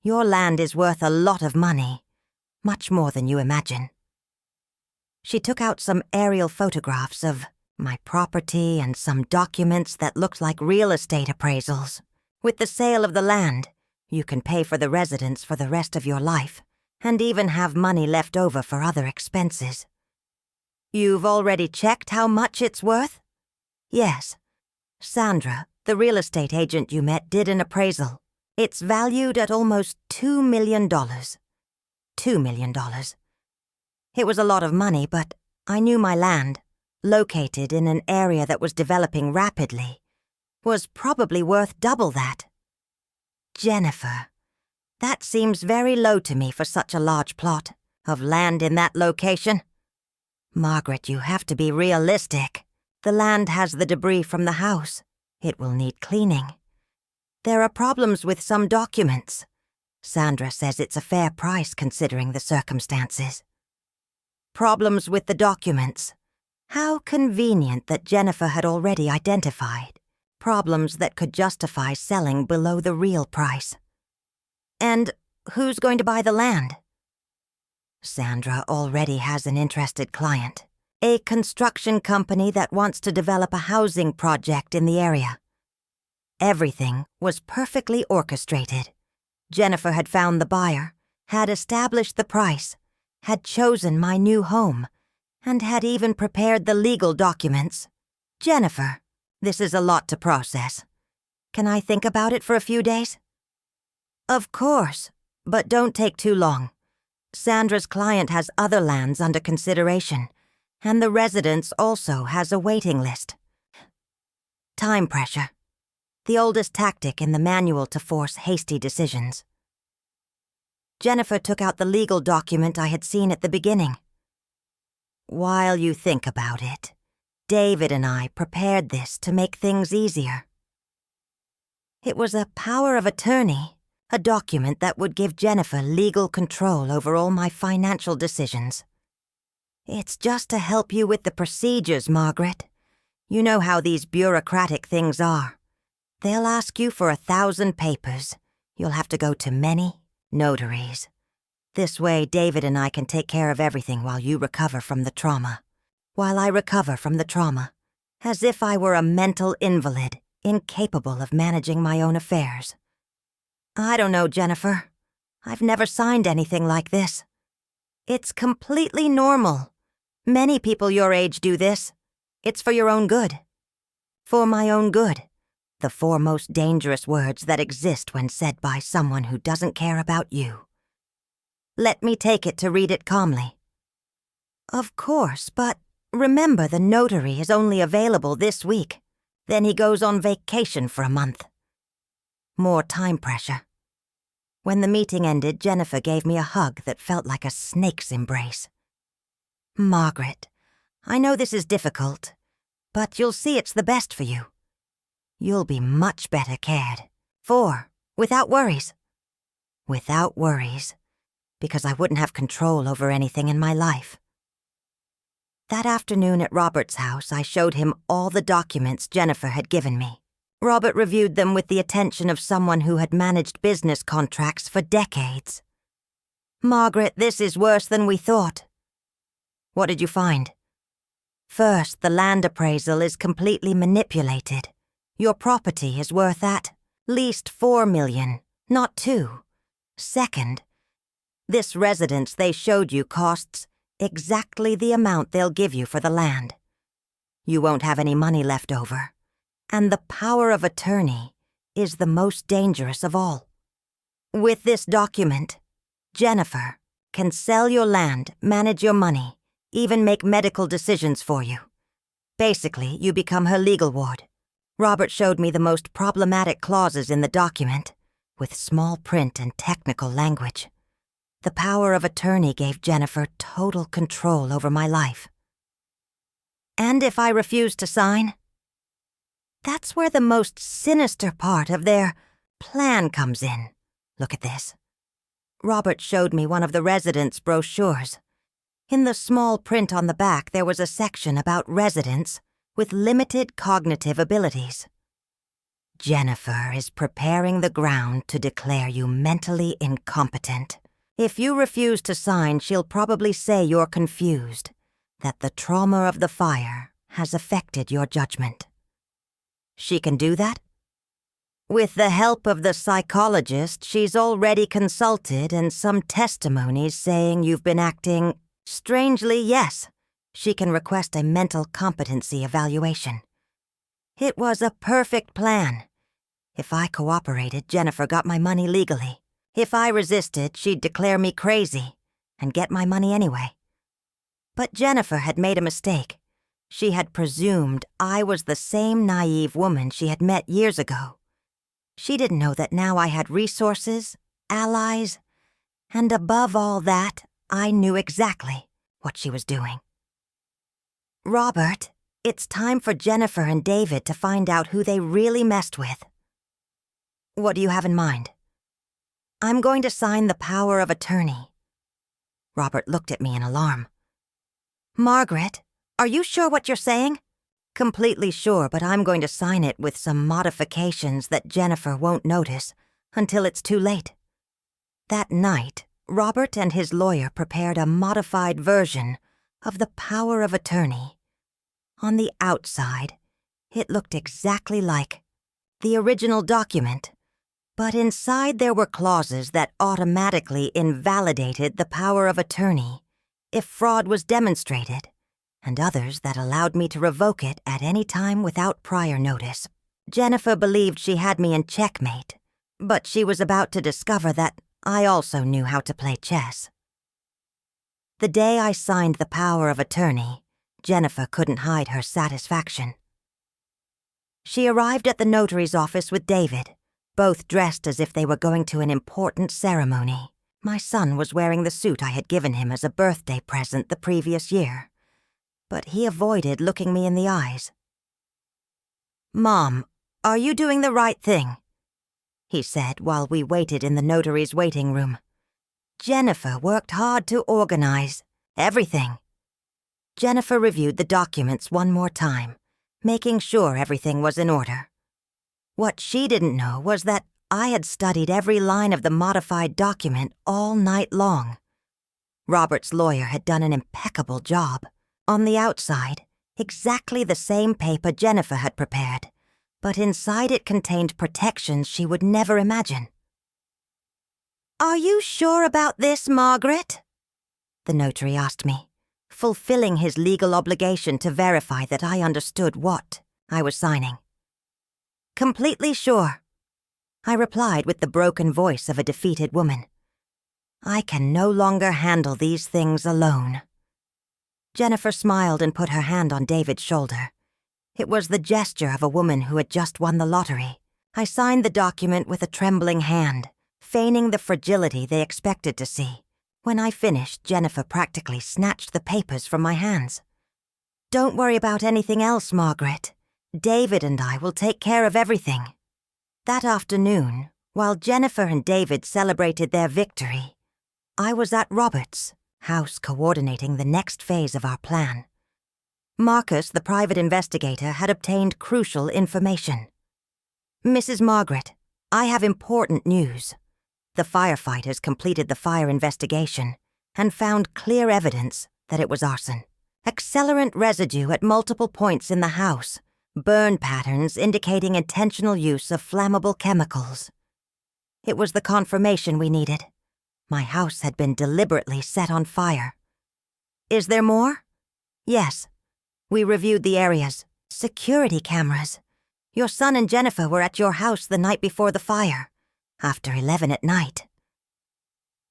S1: Your land is worth a lot of money, much more than you imagine." She took out some aerial photographs of my property and some documents that looked like real estate appraisals. "With the sale of the land, you can pay for the residence for the rest of your life, and even have money left over for other expenses." "You've already checked how much it's worth?" "Yes. Sandra, the real estate agent you met, did an appraisal. It's valued at almost $2 million. $2 million. It was a lot of money, but I knew my land, located in an area that was developing rapidly, was probably worth double that." "Jennifer, that seems very low to me for such a large plot of land in that location." "Margaret, you have to be realistic. The land has the debris from the house. It will need cleaning. There are problems with some documents. Sandra says it's a fair price considering the circumstances." Problems with the documents. How convenient that Jennifer had already identified problems that could justify selling below the real price. "And who's going to buy the land?" "Sandra already has an interested client, a construction company that wants to develop a housing project in the area." Everything was perfectly orchestrated. Jennifer had found the buyer, had established the price, had chosen my new home, and had even prepared the legal documents. "Jennifer, this is a lot to process. Can I think about it for a few days?" "Of course, but don't take too long. Sandra's client has other lands under consideration, and the residence also has a waiting list." Time pressure. The oldest tactic in the manual to force hasty decisions. Jennifer took out the legal document I had seen at the beginning. "While you think about it, David and I prepared this to make things easier." It was a power of attorney, a document that would give Jennifer legal control over all my financial decisions. "It's just to help you with the procedures, Margaret. You know how these bureaucratic things are. They'll ask you for 1,000 papers. You'll have to go to many notaries. This way, David and I can take care of everything while you recover from the trauma. While I recover from the trauma, as if I were a mental invalid, incapable of managing my own affairs." "I don't know, Jennifer. I've never signed anything like this. It's completely normal. Many people your age do this. It's for your own good." "For my own good." The 4 most dangerous words that exist when said by someone who doesn't care about you. "Let me take it to read it calmly." "Of course, but remember the notary is only available this week. Then he goes on vacation for a month." More time pressure. When the meeting ended, Jennifer gave me a hug that felt like a snake's embrace. Margaret, I know this is difficult, but you'll see it's the best for you. You'll be much better cared for, without worries. Without worries, because I wouldn't have control over anything in my life. That afternoon at Robert's house, I showed him all the documents Jennifer had given me. Robert reviewed them with the attention of someone who had managed business contracts for decades. "Margaret, this is worse than we thought." "What did you find?" "First, the land appraisal is completely manipulated. Your property is worth at least $4 million, not $2 million. Second, this residence they showed you costs exactly the amount they'll give you for the land. You won't have any money left over. And the power of attorney is the most dangerous of all. With this document, Jennifer can sell your land, manage your money, even make medical decisions for you. Basically, you become her legal ward." Robert showed me the most problematic clauses in the document, with small print and technical language. The power of attorney gave Jennifer total control over my life. "And if I refuse to sign?" "That's where the most sinister part of their plan comes in. Look at this." Robert showed me one of the residence brochures. In the small print on the back, there was a section about residents with limited cognitive abilities. "Jennifer is preparing the ground to declare you mentally incompetent. If you refuse to sign, she'll probably say you're confused, that the trauma of the fire has affected your judgment." "She can do that?" "With the help of the psychologist she's already consulted and some testimonies saying you've been acting strangely, yes. She can request a mental competency evaluation. It was a perfect plan. If I cooperated, Jennifer got my money legally. If I resisted, she'd declare me crazy and get my money anyway. But Jennifer had made a mistake. She had presumed I was the same naive woman she had met years ago. She didn't know that now I had resources, allies, and above all that, I knew exactly what she was doing. "Robert, it's time for Jennifer and David to find out who they really messed with." "What do you have in mind?" "I'm going to sign the power of attorney." Robert looked at me in alarm. "Margaret, are you sure what you're saying?" "Completely sure, but I'm going to sign it with some modifications that Jennifer won't notice until it's too late." That night, Robert and his lawyer prepared a modified version of the power of attorney. On the outside, it looked exactly like the original document, but inside there were clauses that automatically invalidated the power of attorney if fraud was demonstrated, and others that allowed me to revoke it at any time without prior notice. Jennifer believed she had me in checkmate, but she was about to discover that I also knew how to play chess. The day I signed the power of attorney, Jennifer couldn't hide her satisfaction. She arrived at the notary's office with David, both dressed as if they were going to an important ceremony. My son was wearing the suit I had given him as a birthday present the previous year, but he avoided looking me in the eyes. "Mom, are you doing the right thing?" he said while we waited in the notary's waiting room. "Jennifer worked hard to organize everything." Jennifer reviewed the documents one more time, making sure everything was in order. What she didn't know was that I had studied every line of the modified document all night long. Robert's lawyer had done an impeccable job. On the outside, exactly the same paper Jennifer had prepared, but inside it contained protections she would never imagine. "Are you sure about this, Margaret?" the notary asked me, fulfilling his legal obligation to verify that I understood what I was signing. "Completely sure," I replied with the broken voice of a defeated woman. "I can no longer handle these things alone." Jennifer smiled and put her hand on David's shoulder. It was the gesture of a woman who had just won the lottery. I signed the document with a trembling hand, feigning the fragility they expected to see. When I finished, Jennifer practically snatched the papers from my hands. "Don't worry about anything else, Margaret. David and I will take care of everything." That afternoon, while Jennifer and David celebrated their victory, I was at Robert's house coordinating the next phase of our plan. Marcus, the private investigator, had obtained crucial information. "Mrs. Margaret, I have important news. The firefighters completed the fire investigation and found clear evidence that it was arson. Accelerant residue at multiple points in the house, burn patterns indicating intentional use of flammable chemicals. It was the confirmation we needed. My house had been deliberately set on fire." "Is there more?" "Yes. We reviewed the areas. Security cameras. Your son and Jennifer were at your house the night before the fire, after 11 at night."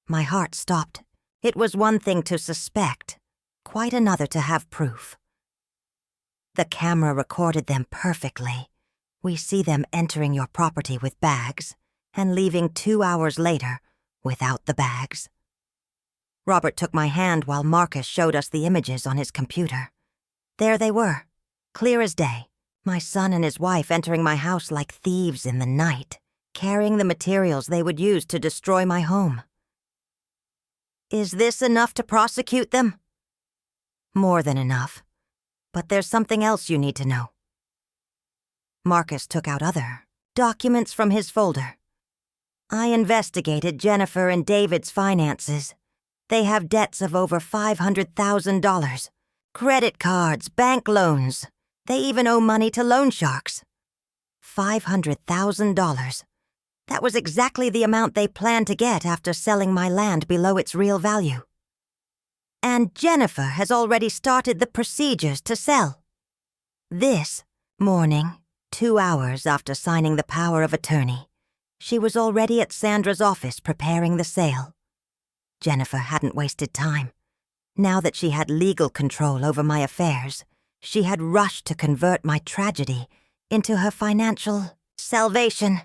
S1: My heart stopped. It was one thing to suspect, quite another to have proof. "The camera recorded them perfectly. We see them entering your property with bags and leaving 2 hours later without the bags." Robert took my hand while Marcus showed us the images on his computer. There they were, clear as day. My son and his wife entering my house like thieves in the night, carrying the materials they would use to destroy my home. "Is this enough to prosecute them?" "More than enough. But there's something else you need to know." Marcus took out other documents from his folder. "I investigated Jennifer and David's finances. They have debts of over $500,000. Credit cards, bank loans. They even owe money to loan sharks. $500,000. That was exactly the amount they planned to get after selling my land below its real value. And Jennifer has already started the procedures to sell. This morning, 2 hours after signing the power of attorney, she was already at Sandra's office preparing the sale. Jennifer hadn't wasted time. Now that she had legal control over my affairs, she had rushed to convert my tragedy into her financial salvation.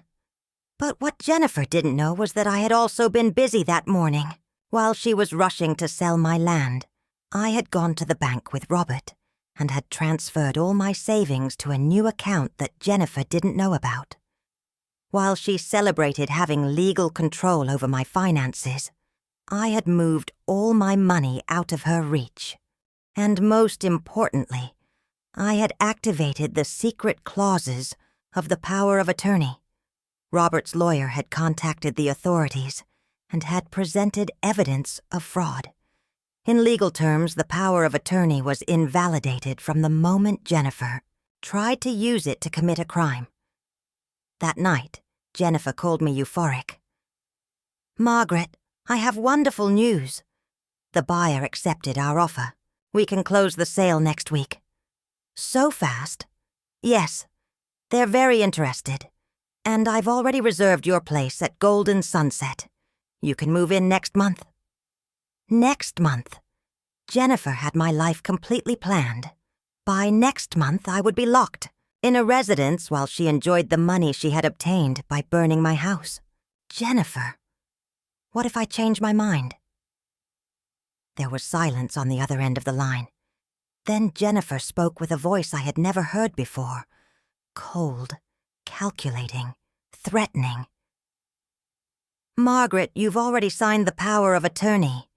S1: But what Jennifer didn't know was that I had also been busy that morning. While she was rushing to sell my land, I had gone to the bank with Robert and had transferred all my savings to a new account that Jennifer didn't know about. While she celebrated having legal control over my finances, I had moved all my money out of her reach. And most importantly, I had activated the secret clauses of the power of attorney. Robert's lawyer had contacted the authorities and had presented evidence of fraud. In legal terms, the power of attorney was invalidated from the moment Jennifer tried to use it to commit a crime. That night, Jennifer called me euphoric. "Margaret, I have wonderful news. The buyer accepted our offer. We can close the sale next week." "So fast?" "Yes. They're very interested. And I've already reserved your place at Golden Sunset. You can move in next month." Next month. Jennifer had my life completely planned. By next month, I would be locked in a residence while she enjoyed the money she had obtained by burning my house. Jennifer. What if I change my mind? There was silence on the other end of the line. Then Jennifer spoke with a voice I had never heard before. Cold, calculating, threatening. "Margaret, you've already signed the power of attorney.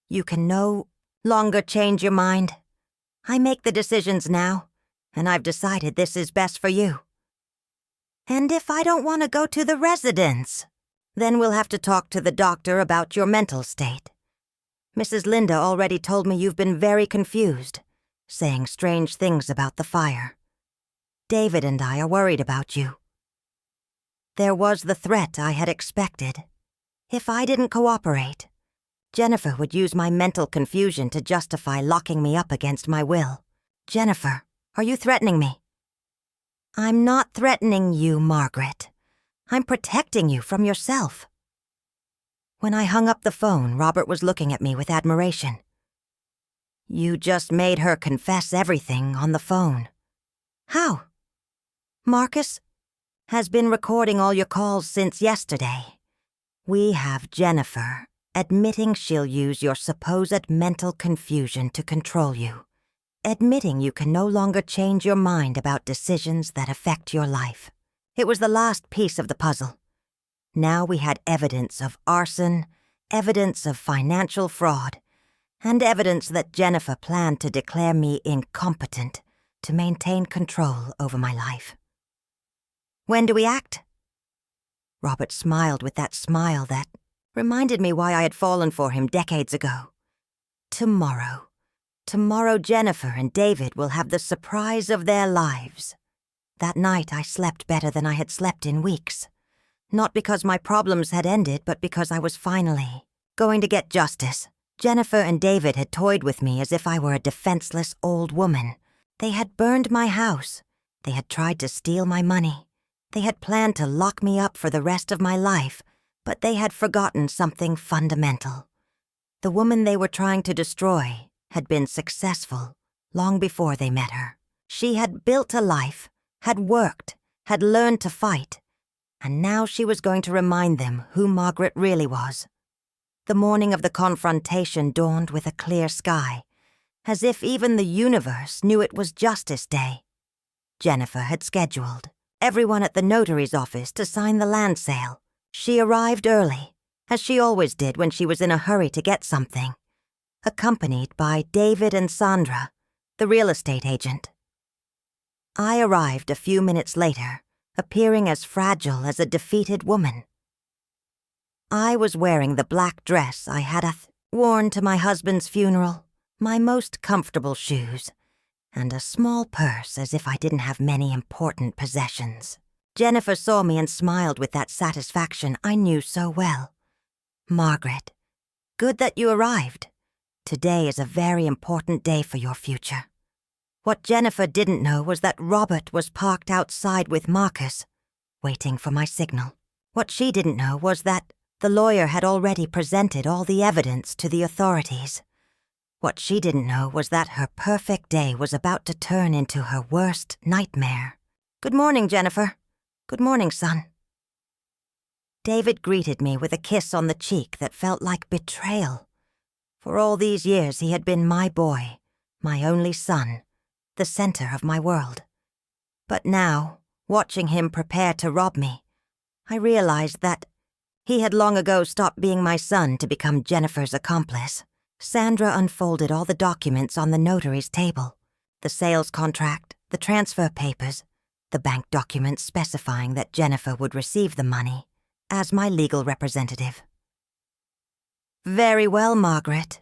S1: You can no longer change your mind. I make the decisions now, and I've decided this is best for you. And if I don't want to go to the residence, then we'll have to talk to the doctor about your mental state. Mrs. Linda already told me you've been very confused, saying strange things about the fire. David and I are worried about you." There was the threat I had expected. If I didn't cooperate, Jennifer would use my mental confusion to justify locking me up against my will. "Jennifer, are you threatening me?" "I'm not threatening you, Margaret. I'm protecting you from yourself." When I hung up the phone, Robert was looking at me with admiration. "You just made her confess everything on the phone." "How?" "Marcus has been recording all your calls since yesterday. We have Jennifer Admitting she'll use your supposed mental confusion to control you. Admitting you can no longer change your mind about decisions that affect your life. It was the last piece of the puzzle. Now we had evidence of arson, evidence of financial fraud, and evidence that Jennifer planned to declare me incompetent to maintain control over my life. When do we act? Robert smiled with that smile that reminded me why I had fallen for him decades ago. Tomorrow. Tomorrow Jennifer and David will have the surprise of their lives. That night I slept better than I had slept in weeks. Not because my problems had ended, but because I was finally going to get justice. Jennifer and David had toyed with me as if I were a defenseless old woman. They had burned my house. They had tried to steal my money. They had planned to lock me up for the rest of my life, but they had forgotten something fundamental. The woman they were trying to destroy had been successful long before they met her. She had built a life, had worked, had learned to fight, and now she was going to remind them who Margaret really was. The morning of the confrontation dawned with a clear sky, as if even the universe knew it was Justice Day. Jennifer had scheduled everyone at the notary's office to sign the land sale. She arrived early, as she always did when she was in a hurry to get something, accompanied by David and Sandra, the real estate agent. I arrived a few minutes later, appearing as fragile as a defeated woman. I was wearing the black dress I had worn to my husband's funeral, my most comfortable shoes, and a small purse as if I didn't have many important possessions. Jennifer saw me and smiled with that satisfaction I knew so well. Margaret, good that you arrived. Today is a very important day for your future. What Jennifer didn't know was that Robert was parked outside with Marcus, waiting for my signal. What she didn't know was that the lawyer had already presented all the evidence to the authorities. What she didn't know was that her perfect day was about to turn into her worst nightmare. Good morning, Jennifer. Good morning, son. David greeted me with a kiss on the cheek that felt like betrayal. For all these years he had been my boy, my only son, the center of my world. But now, watching him prepare to rob me, I realized that he had long ago stopped being my son to become Jennifer's accomplice. Sandra unfolded all the documents on the notary's table. The sales contract, the transfer papers, the bank documents specifying that Jennifer would receive the money as my legal representative. Very well, Margaret.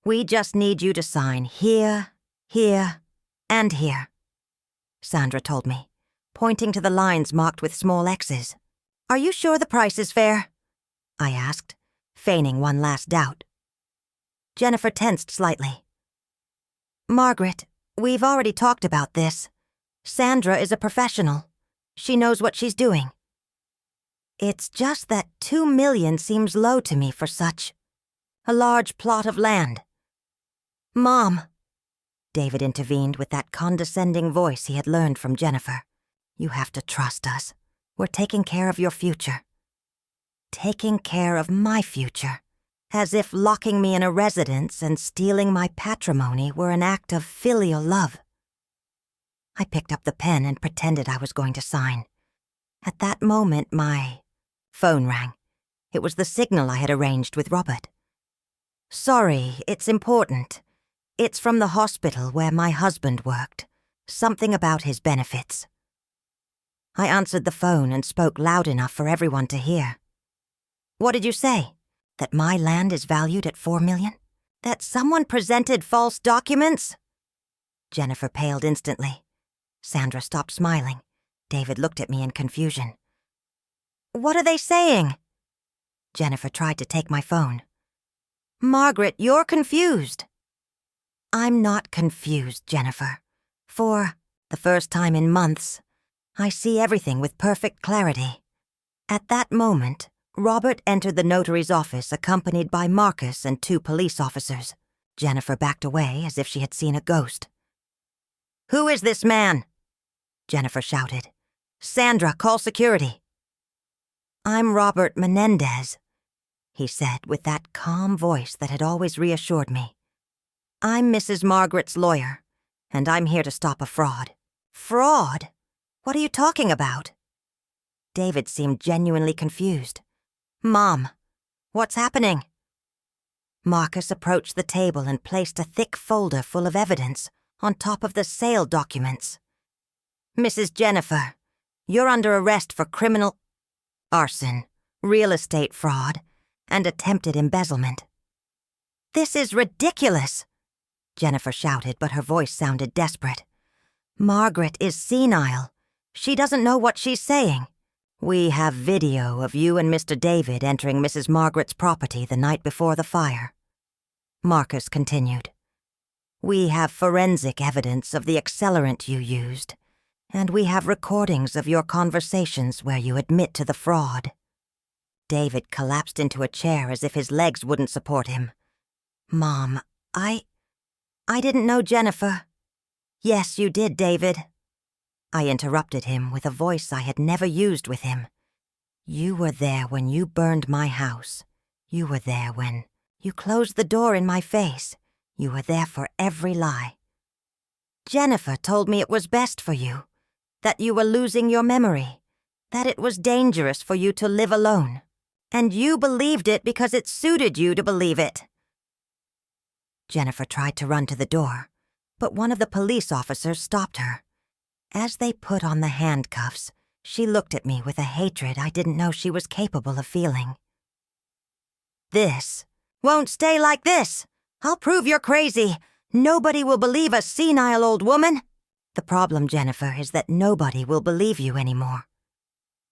S1: We just need you to sign here, here, and here, Sandra told me, pointing to the lines marked with small X's. Are you sure the price is fair? I asked, feigning one last doubt. Jennifer tensed slightly. Margaret, we've already talked about this. Sandra is a professional. She knows what she's doing. It's just that $2 million seems low to me for such a large plot of land. Mom, David intervened with that condescending voice he had learned from Jennifer. You have to trust us. We're taking care of your future. Taking care of my future. As if locking me in a residence and stealing my patrimony were an act of filial love. I picked up the pen and pretended I was going to sign. At that moment, my phone rang. It was the signal I had arranged with Robert. Sorry, it's important. It's from the hospital where my husband worked. Something about his benefits. I answered the phone and spoke loud enough for everyone to hear. What did you say? That my land is valued at $4 million? That someone presented false documents? Jennifer paled instantly. Sandra stopped smiling. David looked at me in confusion. What are they saying? Jennifer tried to take my phone. Margaret, you're confused. I'm not confused, Jennifer. For the first time in months, I see everything with perfect clarity. At that moment, Robert entered the notary's office accompanied by Marcus and 2 police officers. Jennifer backed away as if she had seen a ghost. Who is this man? Jennifer shouted. Sandra, call security. I'm Robert Menendez. he said with that calm voice that had always reassured me. "I'm Mrs. Margaret's lawyer, and I'm here to stop a fraud." "Fraud? What are you talking about?" David seemed genuinely confused. "Mom, what's happening?" Marcus approached the table and placed a thick folder full of evidence on top of the sale documents. "Mrs. Jennifer, you're under arrest for criminal arson, real estate fraud, and attempted embezzlement." "This is ridiculous," Jennifer shouted, but her voice sounded desperate. "Margaret is senile. She doesn't know what she's saying. We have video of you and Mr. David entering Mrs. Margaret's property the night before the fire," Marcus continued. "We have forensic evidence of the accelerant you used, and we have recordings of your conversations where you admit to the fraud." David collapsed into a chair as if his legs wouldn't support him. "Mom, I didn't know Jennifer." "Yes, you did, David." I interrupted him with a voice I had never used with him. "You were there when you burned my house. You were there when you closed the door in my face. You were there for every lie. Jennifer told me it was best for you, that you were losing your memory, that it was dangerous for you to live alone. And you believed it because it suited you to believe it." Jennifer tried to run to the door, but one of the police officers stopped her. As they put on the handcuffs, she looked at me with a hatred I didn't know she was capable of feeling. "This won't stay like this. I'll prove you're crazy. Nobody will believe a senile old woman." "The problem, Jennifer, is that nobody will believe you anymore."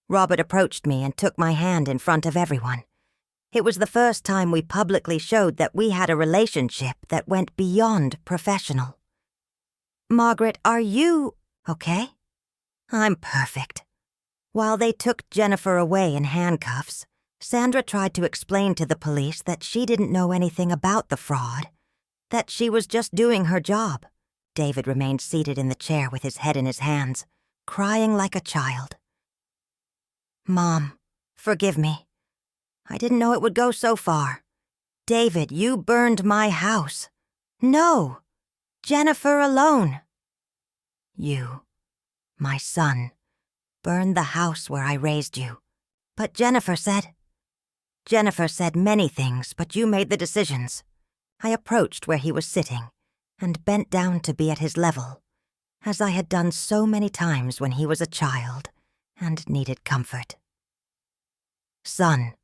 S1: Robert approached me and took my hand in front of everyone. It was the first time we publicly showed that we had a relationship that went beyond professional. "Margaret, are you okay?" "I'm perfect." While they took Jennifer away in handcuffs, Sandra tried to explain to the police that she didn't know anything about the fraud, that she was just doing her job. David remained seated in the chair with his head in his hands, crying like a child. "Mom, forgive me. I didn't know it would go so far. David, you burned my house. No, Jennifer alone. You, my son, burned the house where I raised you. But Jennifer said many things, but you made the decisions." I approached where he was sitting and bent down to be at his level, as I had done so many times when he was a child and needed comfort. "Son,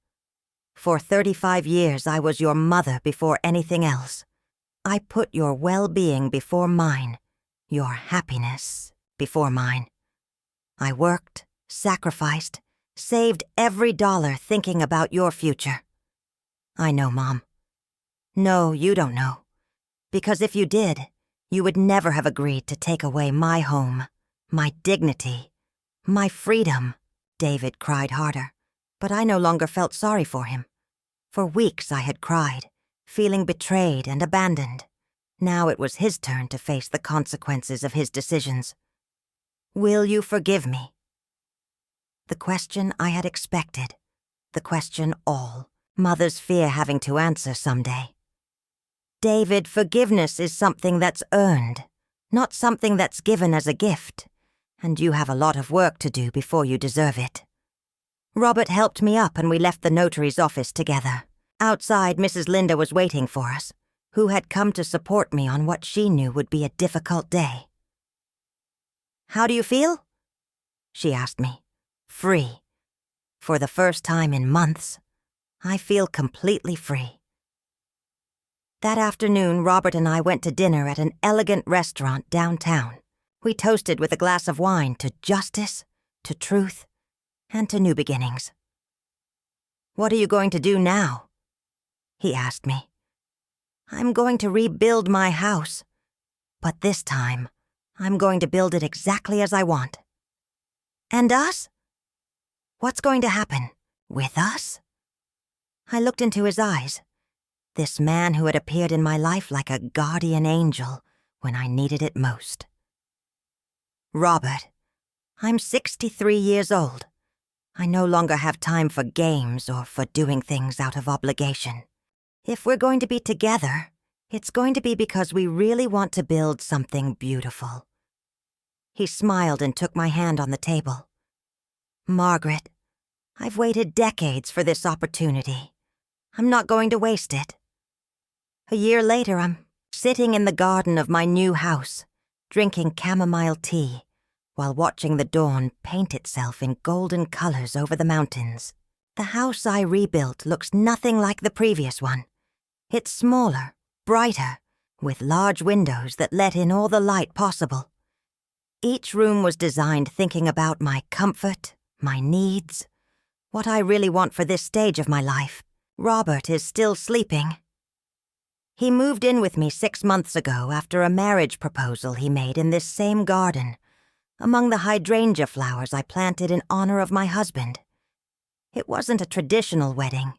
S1: for 35 years I was your mother before anything else. I put your well-being before mine, your happiness before mine. I worked, sacrificed, saved every dollar thinking about your future. I know, Mom. No, you don't know. Because if you did, you would never have agreed to take away my home, my dignity, my freedom." David cried harder, but I no longer felt sorry for him. For weeks I had cried, feeling betrayed and abandoned. Now it was his turn to face the consequences of his decisions. "Will you forgive me?" The question I had expected, the question all mothers fear having to answer someday. David, forgiveness is something that's earned, not something that's given as a gift, and you have a lot of work to do before you deserve it. Robert helped me up and we left the notary's office together. Outside, Mrs. Linda was waiting for us, who had come to support me on what she knew would be a difficult day. "How do you feel?" she asked me. "Free. For the first time in months, I feel completely free." That afternoon, Robert and I went to dinner at an elegant restaurant downtown. We toasted with a glass of wine to justice, to truth, and to new beginnings. "What are you going to do now?" he asked me. "I'm going to rebuild my house, but this time, I'm going to build it exactly as I want." "And us? What's going to happen with us?" I looked into his eyes. This man who had appeared in my life like a guardian angel when I needed it most. "Robert, I'm 63 years old. I no longer have time for games or for doing things out of obligation. If we're going to be together, it's going to be because we really want to build something beautiful." He smiled and took my hand on the table. "Margaret, I've waited decades for this opportunity. I'm not going to waste it." A year later, I'm sitting in the garden of my new house, drinking chamomile tea, while watching the dawn paint itself in golden colors over the mountains. The house I rebuilt looks nothing like the previous one. It's smaller, brighter, with large windows that let in all the light possible. Each room was designed thinking about my comfort, my needs, what I really want for this stage of my life. Robert is still sleeping. He moved in with me 6 months ago after a marriage proposal he made in this same garden, among the hydrangea flowers I planted in honor of my husband. It wasn't a traditional wedding,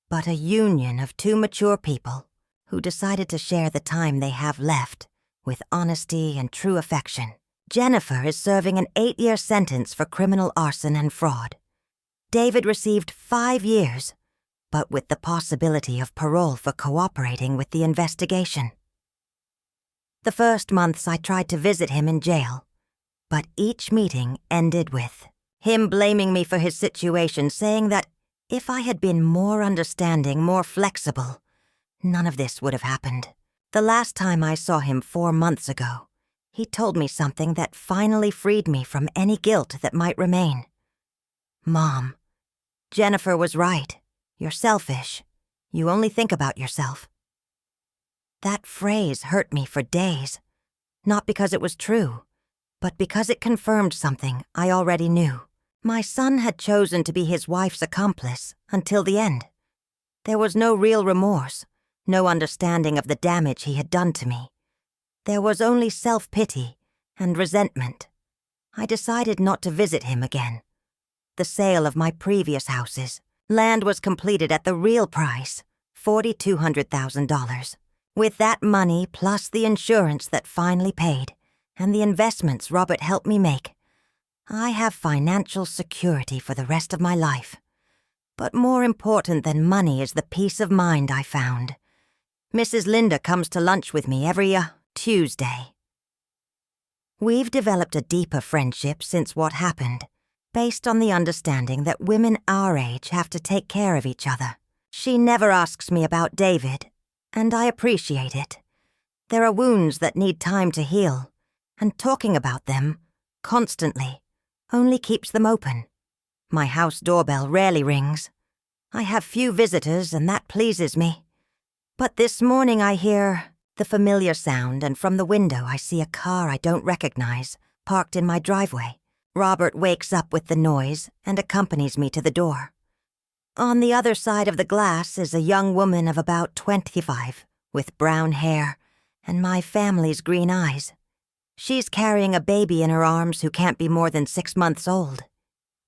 S1: but a union of 2 mature people who decided to share the time they have left with honesty and true affection. Jennifer is serving an 8-year sentence for criminal arson and fraud. David received 5 years, but with the possibility of parole for cooperating with the investigation. The first months I tried to visit him in jail, but each meeting ended with him blaming me for his situation, saying that if I had been more understanding, more flexible, none of this would have happened. The last time I saw him 4 months ago, he told me something that finally freed me from any guilt that might remain. "Mom, Jennifer was right. You're selfish. You only think about yourself." That phrase hurt me for days, not because it was true, but because it confirmed something I already knew. My son had chosen to be his wife's accomplice until the end. There was no real remorse, no understanding of the damage he had done to me. There was only self-pity and resentment. I decided not to visit him again. The sale of my previous houses. Land was completed at the real price, $4,200,000. With that money, plus the insurance that finally paid, and the investments Robert helped me make, I have financial security for the rest of my life. But more important than money is the peace of mind I found. Mrs. Linda comes to lunch with me every Tuesday. We've developed a deeper friendship since what happened, based on the understanding that women our age have to take care of each other. She never asks me about David, and I appreciate it. There are wounds that need time to heal, and talking about them, constantly, only keeps them open. My house doorbell rarely rings. I have few visitors, and that pleases me. But this morning I hear the familiar sound, and from the window I see a car I don't recognize, parked in my driveway. Robert wakes up with the noise and accompanies me to the door. On the other side of the glass is a young woman of about 25, with brown hair and my family's green eyes. She's carrying a baby in her arms who can't be more than 6 months old.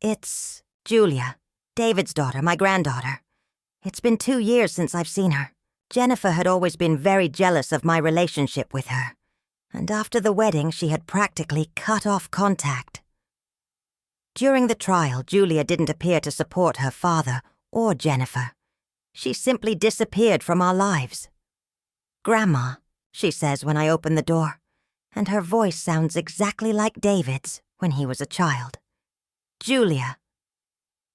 S1: It's Julia, David's daughter, my granddaughter. It's been 2 years since I've seen her. Jennifer had always been very jealous of my relationship with her, and after the wedding she had practically cut off contact. During the trial, Julia didn't appear to support her father or Jennifer. She simply disappeared from our lives. "Grandma," she says when I open the door, and her voice sounds exactly like David's when he was a child. "Julia,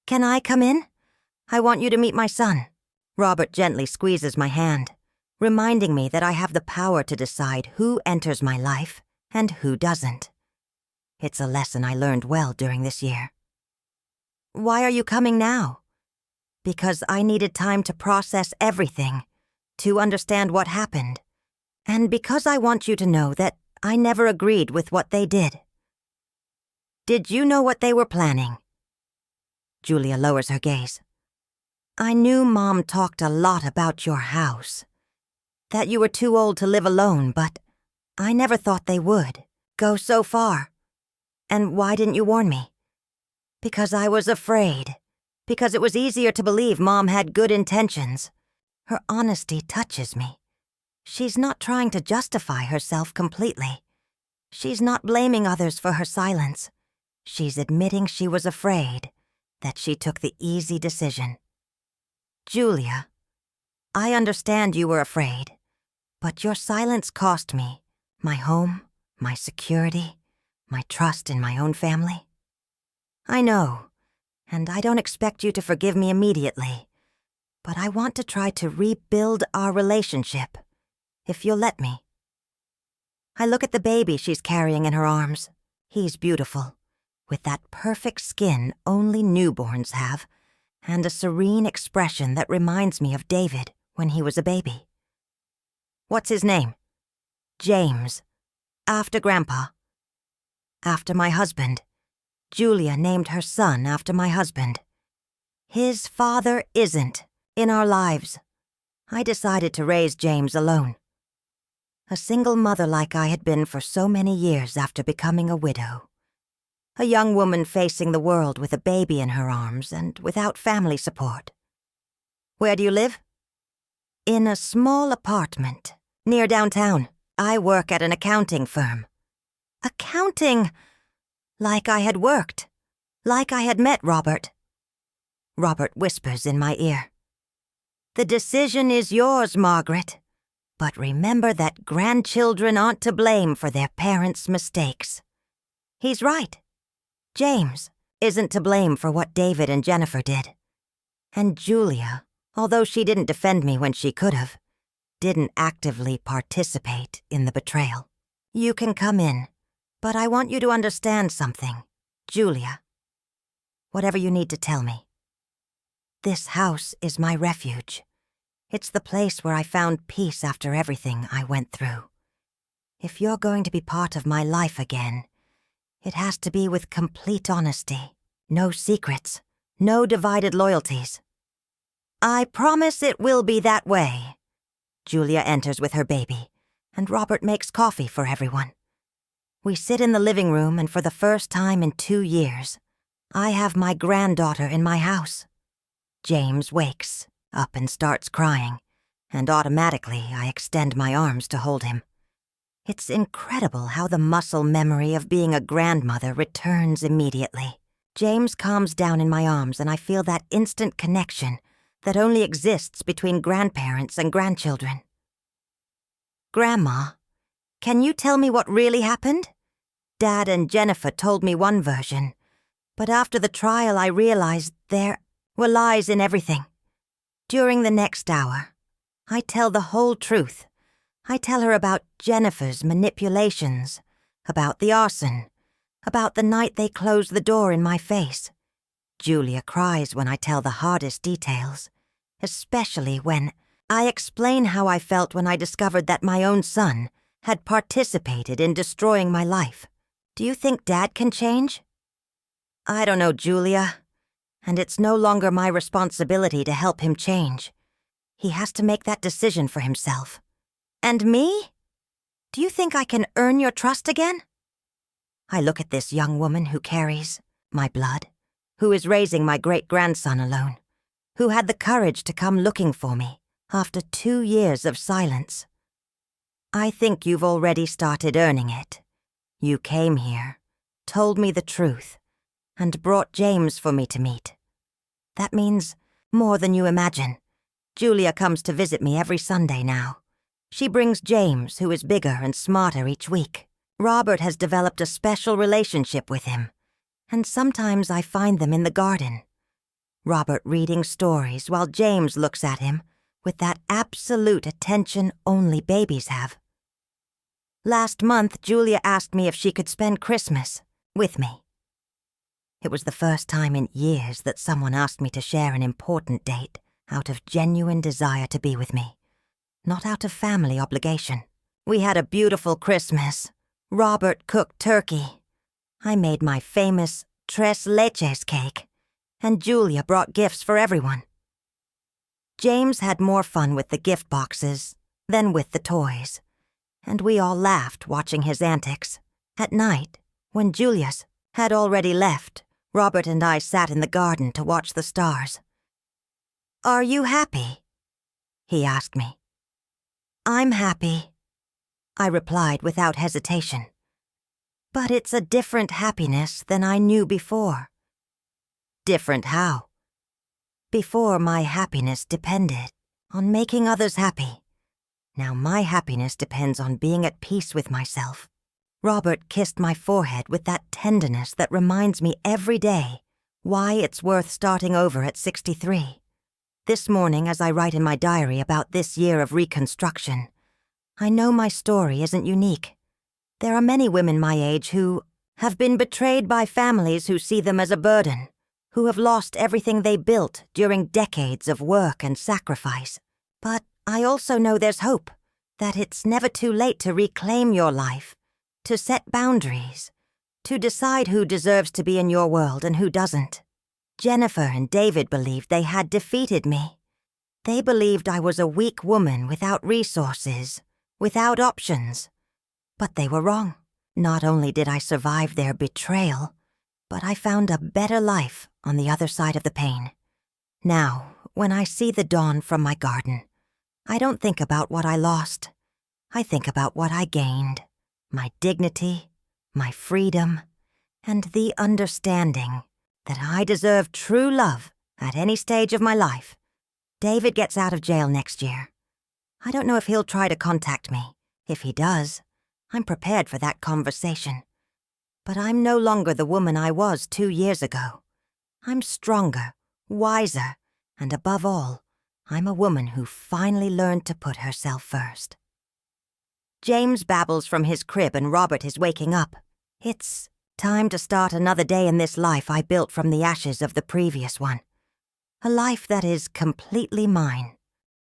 S1: can I come in? I want you to meet my son." Robert gently squeezes my hand, reminding me that I have the power to decide who enters my life and who doesn't. It's a lesson I learned well during this year. "Why are you coming now?" "Because I needed time to process everything, to understand what happened, and because I want you to know that I never agreed with what they did." "Did you know what they were planning?" Julia lowers her gaze. "I knew Mom talked a lot about your house, that you were too old to live alone, but I never thought they would go so far. And why didn't you warn me?" "Because I was afraid. Because it was easier to believe Mom had good intentions." Her honesty touches me. She's not trying to justify herself completely. She's not blaming others for her silence. She's admitting she was afraid, that she took the easy decision. Julia, I understand you were afraid, but your silence cost me my home, my security, my trust in my own family. I know, and I don't expect you to forgive me immediately, but I want to try to rebuild our relationship, if you'll let me. I look at the baby she's carrying in her arms. He's beautiful, with that perfect skin only newborns have, and a serene expression that reminds me of David when he was a baby. What's his name? James, after Grandpa. After my husband. Julia named her son after my husband. His father isn't in our lives. I decided to raise James alone. A single mother like I had been for so many years after becoming a widow. A young woman facing the world with a baby in her arms and without family support. Where do you live? In a small apartment near downtown. I work at an accounting firm. Accounting? Like I had worked. Like I had met Robert. Robert whispers in my ear. The decision is yours, Margaret. But remember that grandchildren aren't to blame for their parents' mistakes. He's right. James isn't to blame for what David and Jennifer did. And Julia, although she didn't defend me when she could have, didn't actively participate in the betrayal. You can come in, but I want you to understand something, Julia. Whatever you need to tell me. This house is my refuge. It's the place where I found peace after everything I went through. If you're going to be part of my life again, it has to be with complete honesty, no secrets, no divided loyalties. I promise it will be that way. Julia enters with her baby, and Robert makes coffee for everyone. We sit in the living room, and for the first time in 2 years, I have my granddaughter in my house. James wakes up and starts crying, and automatically I extend my arms to hold him. It's incredible how the muscle memory of being a grandmother returns immediately. James calms down in my arms, and I feel that instant connection that only exists between grandparents and grandchildren. Grandma, can you tell me what really happened? Dad and Jennifer told me one version, but after the trial I realized there were lies in everything. During the next hour, I tell the whole truth. I tell her about Jennifer's manipulations, about the arson, about the night they closed the door in my face. Julia cries when I tell the hardest details, especially when I explain how I felt when I discovered that my own son had participated in destroying my life. Do you think Dad can change? I don't know, Julia, and it's no longer my responsibility to help him change. He has to make that decision for himself. And me? Do you think I can earn your trust again? I look at this young woman who carries my blood, who is raising my great-grandson alone, who had the courage to come looking for me after 2 years of silence. I think you've already started earning it. You came here, told me the truth, and brought James for me to meet. That means more than you imagine. Julia comes to visit me every Sunday now. She brings James, who is bigger and smarter each week. Robert has developed a special relationship with him, and sometimes I find them in the garden. Robert reading stories while James looks at him with that absolute attention only babies have. Last month, Julia asked me if she could spend Christmas with me. It was the first time in years that someone asked me to share an important date out of genuine desire to be with me, not out of family obligation. We had a beautiful Christmas. Robert cooked turkey. I made my famous tres leches cake, and Julia brought gifts for everyone. James had more fun with the gift boxes than with the toys, and we all laughed watching his antics. At night, when Julia's had already left, Robert and I sat in the garden to watch the stars. "Are you happy?" he asked me. "I'm happy," I replied without hesitation. "But it's a different happiness than I knew before." different how. Before, my happiness depended on making others happy. Now my happiness depends on being at peace with myself. Robert kissed my forehead with that tenderness that reminds me every day why it's worth starting over at 63. This morning, as I write in my diary about this year of reconstruction, I know my story isn't unique. There are many women my age who have been betrayed by families who see them as a burden, who have lost everything they built during decades of work and sacrifice. But I also know there's hope, that it's never too late to reclaim your life, to set boundaries, to decide who deserves to be in your world and who doesn't. Jennifer and David believed they had defeated me. They believed I was a weak woman without resources, without options. But they were wrong. Not only did I survive their betrayal, but I found a better life on the other side of the pain. Now, when I see the dawn from my garden, I don't think about what I lost. I think about what I gained. My dignity, my freedom, and the understanding that I deserve true love at any stage of my life. David gets out of jail next year. I don't know if he'll try to contact me. If he does, I'm prepared for that conversation. But I'm no longer the woman I was 2 years ago. I'm stronger, wiser, and above all, I'm a woman who finally learned to put herself first. James babbles from his crib and Robert is waking up. It's time to start another day in this life I built from the ashes of the previous one. A life that is completely mine.